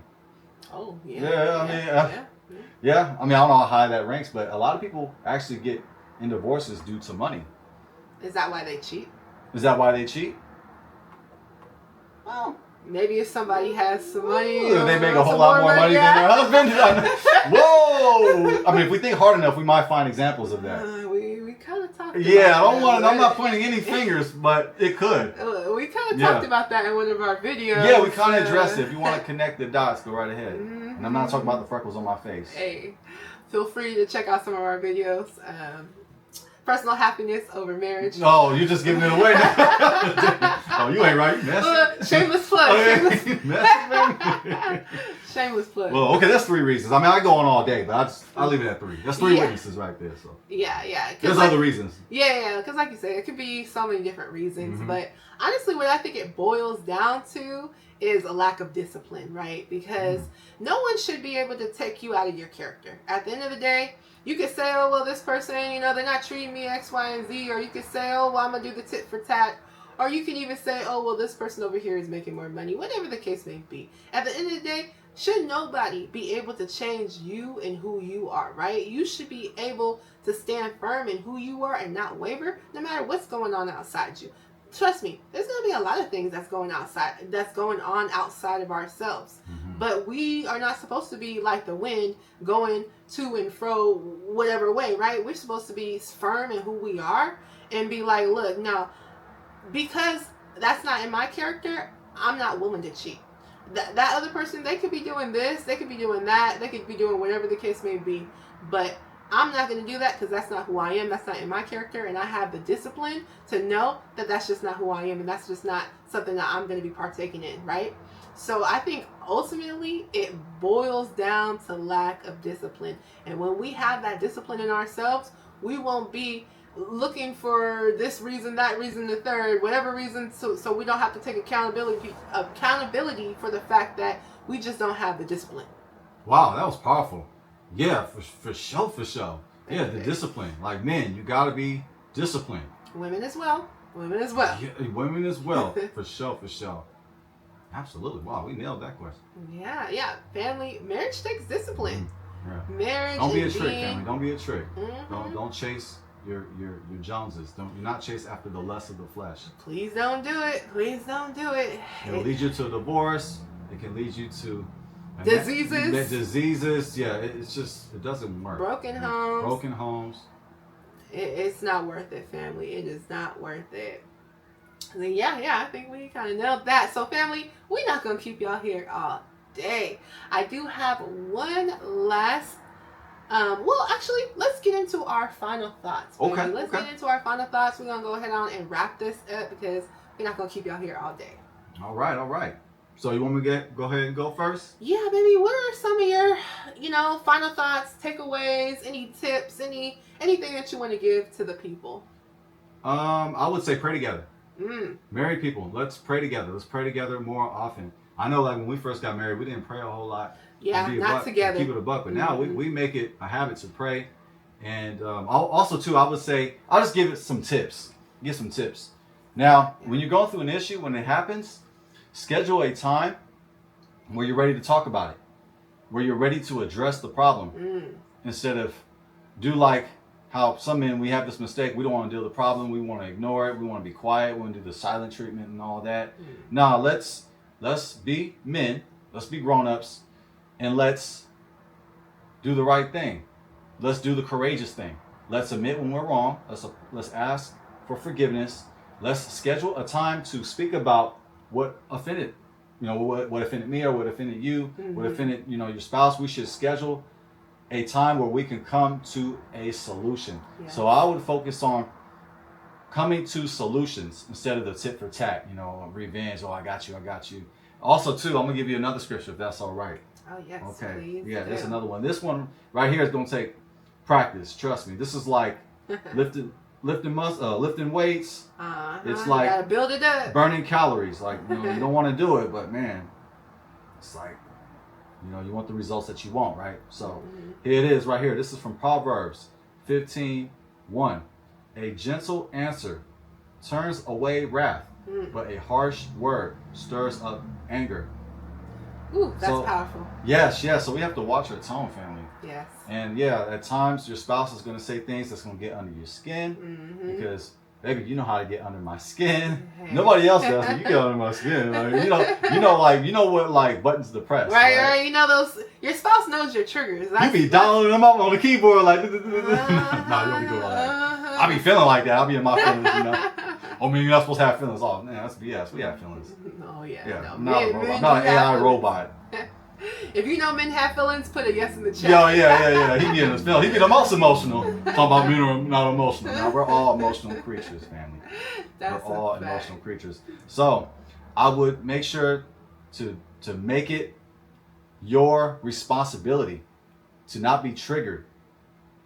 Oh, yeah. Yeah, I mean, I don't know how high that ranks, but a lot of people actually get in divorces due to money. Is that why they cheat? Is that why they cheat? Well, maybe if somebody has some money, they make a whole lot more money than their husband. Whoa! I mean, if we think hard enough, we might find examples of that. We kind of talked. Yeah, I'm not pointing any fingers, but it could. We kind of talked about that in one of our videos. Yeah, we kind of addressed it. If you want to connect the dots, go right ahead. And I'm not talking about the freckles on my face. Hey, feel free to check out some of our videos. Personal happiness over marriage. Oh, you're just giving it away now. Oh, you ain't right. You messing. Shameless plug. Messing. Shameless plug. Well, okay, that's 3 reasons. I mean, I go on all day, but I'll leave it at 3. That's 3 witnesses right there. So yeah. There's other reasons. Yeah, because like you said, it could be so many different reasons. But honestly, what I think it boils down to is a lack of discipline, right? Because no one should be able to take you out of your character. At the end of the day, you could say, oh, well, this person, they're not treating me X, Y, and Z. Or you could say, oh, well, I'm going to do the tit for tat. Or you can even say, oh, well, this person over here is making more money. Whatever the case may be. At the end of the day, should nobody be able to change you and who you are, right? You should be able to stand firm in who you are and not waver, no matter what's going on outside you. Trust me, there's going to be a lot of things that's going on outside of ourselves. But we are not supposed to be like the wind going to and fro whatever way, right? We're supposed to be firm in who we are and be like, look, now, because that's not in my character, I'm not willing to cheat. That other person, they could be doing this, they could be doing that, they could be doing whatever the case may be. But I'm not going to do that because that's not who I am. That's not in my character. And I have the discipline to know that that's just not who I am. And that's just not something that I'm going to be partaking in, right? So I think ultimately it boils down to lack of discipline. And when we have that discipline in ourselves, we won't be looking for this reason, that reason, the third, whatever reason, so we don't have to take accountability for the fact that we just don't have the discipline. Wow, that was powerful. Yeah, for sure. Yeah, the discipline. Like, men, you got to be disciplined. Women as well. Yeah, women as well. For sure. Absolutely. Wow, we nailed that question. Yeah. Marriage takes discipline. Yeah. Marriage. Don't be a trick, family. Don't be a trick. Don't chase your Joneses. You're not chase after the lust of the flesh. Please don't do it. It'll lead you to a divorce. It can lead you to diseases. Yeah, it's just, it doesn't work. Broken homes. It's not worth it, family. It is not worth it. Yeah, I think we kind of nailed that. So, family, we're not going to keep y'all here all day. I do have one last Well, actually, let's get into our final thoughts. Baby. Okay. Let's get into our final thoughts. We're gonna go ahead on and wrap this up because we're not gonna keep y'all here all day. All right. So you want me to go ahead and go first? Yeah, baby. What are some of your, final thoughts, takeaways, any tips, anything that you want to give to the people? I would say pray together. Mm. Married people, let's pray together. Let's pray together more often. I know, like when we first got married, we didn't pray a whole lot. Yeah, not together. Keep it a buck. But now we make it a habit to pray. And also too, I would say I'll just give it some tips. Give some tips. Now, when you're going through an issue, when it happens, schedule a time where you're ready to talk about it, where you're ready to address the problem, instead of do like how some men, we have this mistake. We don't want to deal with the problem. We want to ignore it. We want to be quiet. We want to do the silent treatment and all that. Nah, let's be men. Let's be grown-ups, and let's do the right thing. Let's do the courageous thing. Let's admit when we're wrong. Let's ask for forgiveness. Let's schedule a time to speak about what offended, what offended me or what offended you, what offended, your spouse. We should schedule a time where we can come to a solution. Yes. So I would focus on coming to solutions instead of the tit for tat, revenge. Oh, I got you. Also, too, I'm gonna give you another scripture if that's all right. Oh yes. Okay. Please Yeah, do. there's another one. This one right here is gonna take practice. Trust me. This is like lifting weights. It's like you gotta build it up. Burning calories. Like you don't want to do it, but man, it's like you want the results that you want, right? So here it is right here. This is from Proverbs 15:1. A gentle answer turns away wrath, but a harsh word stirs up anger. Ooh, that's powerful. Yes. So we have to watch our tone, family. Yes. And at times your spouse is going to say things that's going to get under your skin because, baby, you know how to get under my skin. Hey. Nobody else does, but you get under my skin. Like, you know what like buttons to press. Right. Your spouse knows your triggers. You be dialing them up on the keyboard like. Nah, you don't be doing all that. I be feeling like that. I'll be in my feelings, I mean, you're not supposed to have feelings. Oh man, that's BS. We have feelings. Oh yeah. Yeah. I'm not a robot. I'm not an AI robot. If men have feelings, put a yes in the chat. Yeah. He be in his feelings. He be the most emotional. Talking about men are not emotional. Now we're all emotional creatures, family. We're all emotional creatures. So I would make sure to make it your responsibility to not be triggered,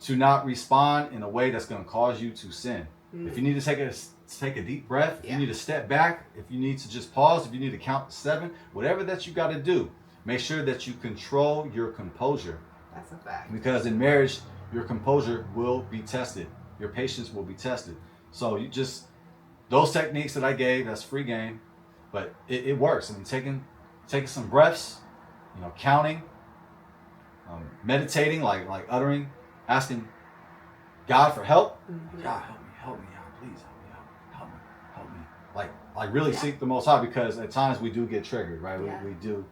to not respond in a way that's going to cause you to sin. If you need to take a deep breath, if you need to step back, if you need to just pause, if you need to count 7, whatever that you got to do, make sure that you control your composure. That's a fact. Because in marriage, your composure will be tested. Your patience will be tested. So you just, those techniques that I gave, that's free game, but it works. I mean, taking some breaths, counting, meditating, like uttering, asking God for help. God, help me out, please help me. Like really seek the Most High, because at times we do get triggered, right? We do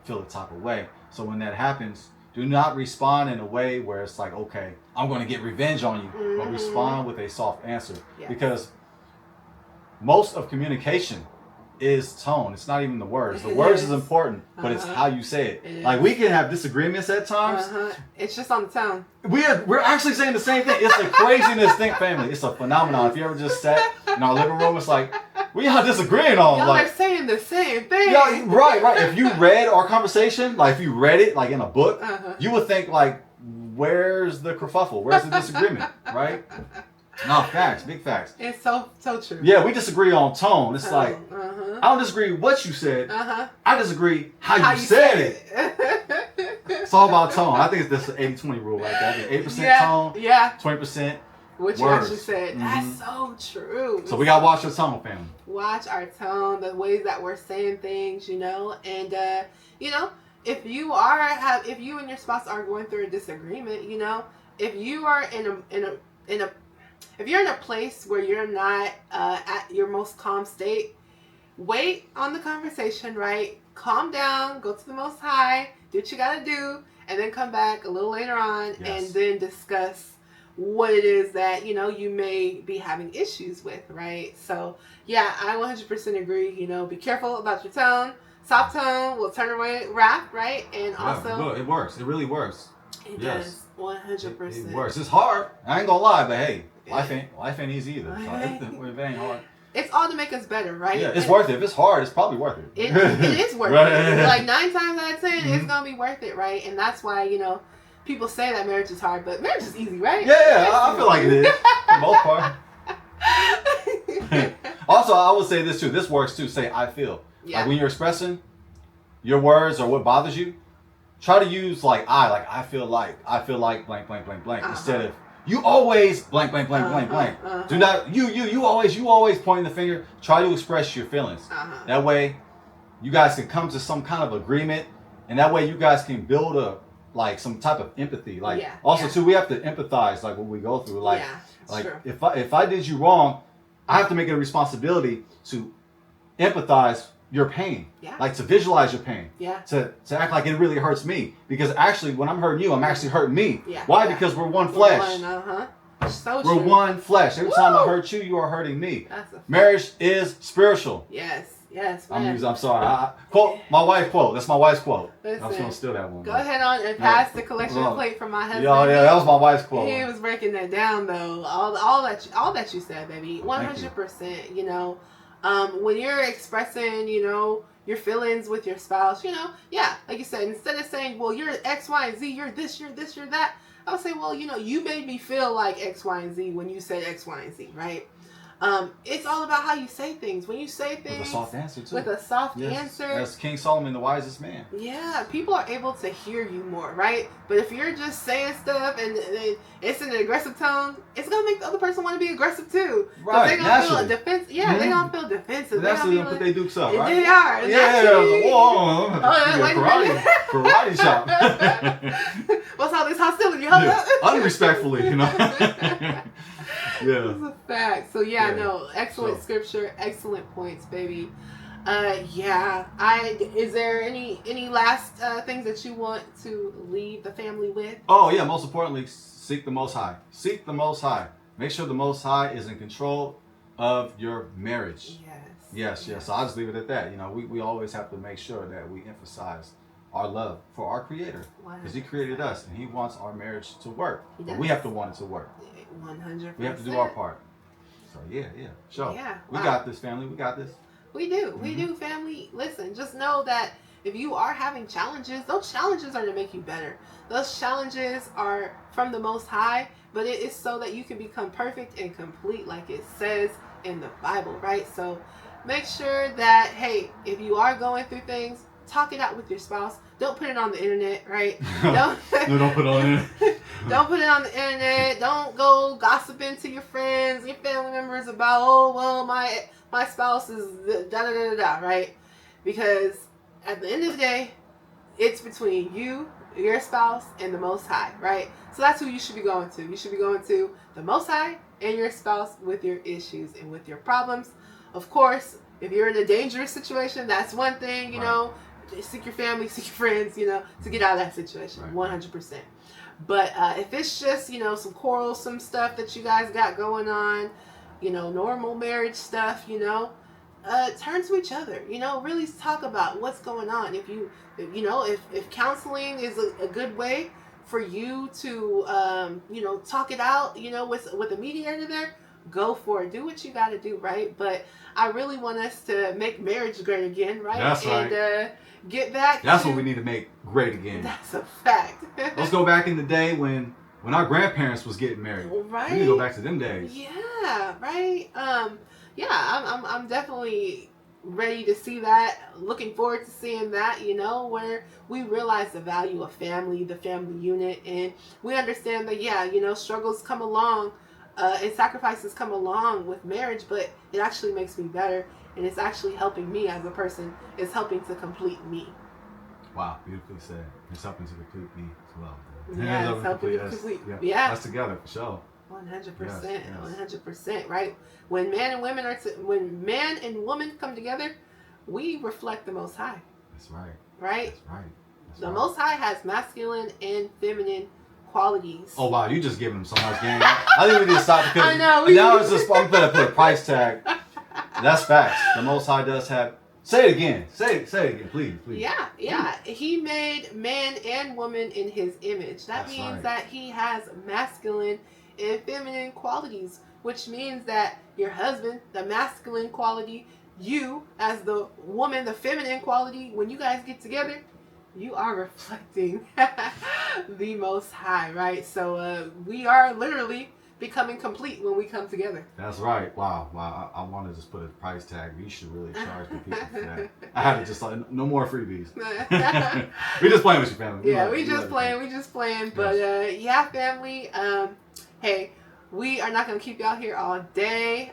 feel the type of way. So when that happens, do not respond in a way where it's like, okay, I'm going to get revenge on you, but respond with a soft answer. Because most of communication is tone. It's not even the words. The words is important, but it's how you say it. Like we can have disagreements at times. It's just on the tone. We're actually saying the same thing. It's the craziness thing, family. It's a phenomenon. If you ever just sat in our living room, it's like we are disagreeing on. Y'all are saying the same thing. Yeah, right. If you read our conversation, like if you read it like in a book, you would think like, where's the kerfuffle? Where's the disagreement? Right? No, facts, big facts. It's so true. Yeah, we disagree on tone. It's like, I don't disagree with what you said. I disagree how you said it. It's all about tone. I think it's this 80-20 rule like that. 8% tone, 20% what you words. actually said. That's so true. So we got to watch our tone, family. Watch our tone, the ways that we're saying things, and if you and your spouse are going through a disagreement, if you are if you're in a place where you're not at your most calm state, wait on the conversation, right? Calm down, go to the Most High, do what you gotta do, and then come back a little later on and then discuss what it is that, you may be having issues with, right? So, yeah, I 100% agree. Be careful about your tone. Soft tone will turn away wrath, right? And also... It works. It really works. It Yes. does. 100%. It works. It's hard. I ain't gonna lie, but hey, Yeah. life ain't easy either. So it ain't hard. It's all to make us better, right? Yeah, it's worth it. If it's hard, it's probably worth it. It is worth Right. it. Like 9 times out of 10, Mhm. it's gonna be worth it, right? And that's why, you know, people say that marriage is hard, but marriage is easy, right? Yeah, I feel like it is for the most part. Also, I would say this too. This works too. Say I feel. Yeah. Like when you're expressing your words or what bothers you, try to use like I feel like blank blank blank blank instead of you always blank blank blank blank blank. Do not you always pointing the finger. Try to express your feelings. That way, you guys can come to some kind of agreement, and that way you guys can build some type of empathy. Like also too, we have to empathize like what we go through. Like true. if I did you wrong, I have to make it a responsibility to empathize your pain. Yeah. Like to visualize your pain. Yeah. To act like it really hurts me. Because actually when I'm hurting you, I'm actually hurting me. Yeah. Why? Yeah. Because we're one flesh. So we're true. one flesh. Every time I hurt you, you are hurting me. That's a Marriage is spiritual. Yes. Man. I'm sorry. Quote my wife quote. That's my wife's quote. Listen, I was gonna steal that one. Go ahead on and pass the collection plate from my husband. Yeah, that was my wife's quote. He was breaking that down though. All that you said, baby. 100%. You know, when you're expressing, you know, your feelings with your spouse, you know, like you said, instead of saying, well, you're X, Y, and Z, you're this, you're that, I would say, well, you know, you made me feel like X, Y, and Z when you said X, Y, and Z, right? It's all about how you say things. When you say things with a soft answer too. With a soft answer. As King Solomon, the wisest man. Yeah, people are able to hear you more, right? But if you're just saying stuff and it's in an aggressive tone, it's gonna make the other person want to be aggressive too. Right, they gonna feel defensive. Yeah, they gonna feel defensive. That's gonna put their dukes up, right? They are. Yeah. Whoa. Karate shop. What's all this hostility? Hold up. Unrespectfully, you know. Yeah. That's a fact. So no, excellent scripture, excellent points, baby. Is there any last things that you want to leave the family with? Oh yeah, most importantly, seek the Most High. Seek the Most High. Make sure the Most High is in control of your marriage. Yes. So I'll just leave it at that. You know, we always have to make sure that we emphasize our love for our Creator, because He created us and He wants our marriage to work. But we have to want it to work. 100%. We have to do our part. So sure. We got this, family. We got this. We do. We do, family. Listen, just know that if you are having challenges, those challenges are to make you better. Those challenges are from the Most High, but it is so that you can become perfect and complete like it says in the Bible, right? So make sure that, hey, if you are going through things, talk it out with your spouse. Don't put it on the internet, right? Don't put it on the internet. Don't put it on the internet. Don't go gossiping to your friends, your family members about, oh, well, my spouse is da da da da, right? Because at the end of the day, it's between you, your spouse, and the Most High, right? So that's who you should be going to. You should be going to the Most High and your spouse with your issues and with your problems. Of course, if you're in a dangerous situation, that's one thing, you know. Seek your family, seek your friends, you know, to get out of that situation, 100%. But if it's just, you know, some quarrelsome stuff that you guys got going on, you know, normal marriage stuff, you know, turn to each other, you know, really talk about what's going on. If counseling is a good way for you to, you know, talk it out, you know, with a mediator there, go for it. Do what you got to do, right? But I really want us to make marriage great again, right? That's right. And get back. That's what we need to make great again. That's a fact. Let's go back in the day when our grandparents was getting married. Right. We need to go back to them days. Yeah. Right. I'm definitely ready to see that. Looking forward to seeing that. You know, where we realize the value of family, the family unit, and we understand that. Yeah, you know, struggles come along. And sacrifices come along with marriage, but it actually makes me better, and it's actually helping me as a person. It's helping to complete me. Wow, beautifully said. It's helping to complete me as well. Yeah, it's helping to complete. Yeah, that's together for sure. 100%, 100%. Right? When man and woman come together, we reflect the Most High. That's right. Right. That's right. The Most High has masculine and feminine qualities. Oh wow, you just giving them so much game. I think we need to stop because I know, now it's just I'm gonna put a price tag. That's facts. The Most High does have Say it again. Say it again, please. Yeah. He made man and woman in his image. That That's means right. that he has masculine and feminine qualities, which means that your husband, the masculine quality, you as the woman, the feminine quality, when you guys get together, you are reflecting the Most High, right? So we are literally becoming complete when we come together. That's right. Wow. I want to just put a price tag. You should really charge the people for that. I had to just like, no more freebies. We just playing with your family. Yeah, we just playing. But yeah, family. Hey, we are not gonna keep y'all here all day.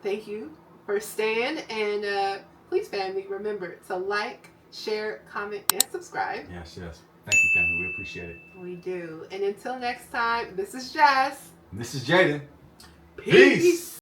Thank you for staying, and please, family, remember to like, share, comment, and subscribe. Yes. Thank you, family. We appreciate it. We do. And until next time, this is Jazz. And this is Jaden. Peace.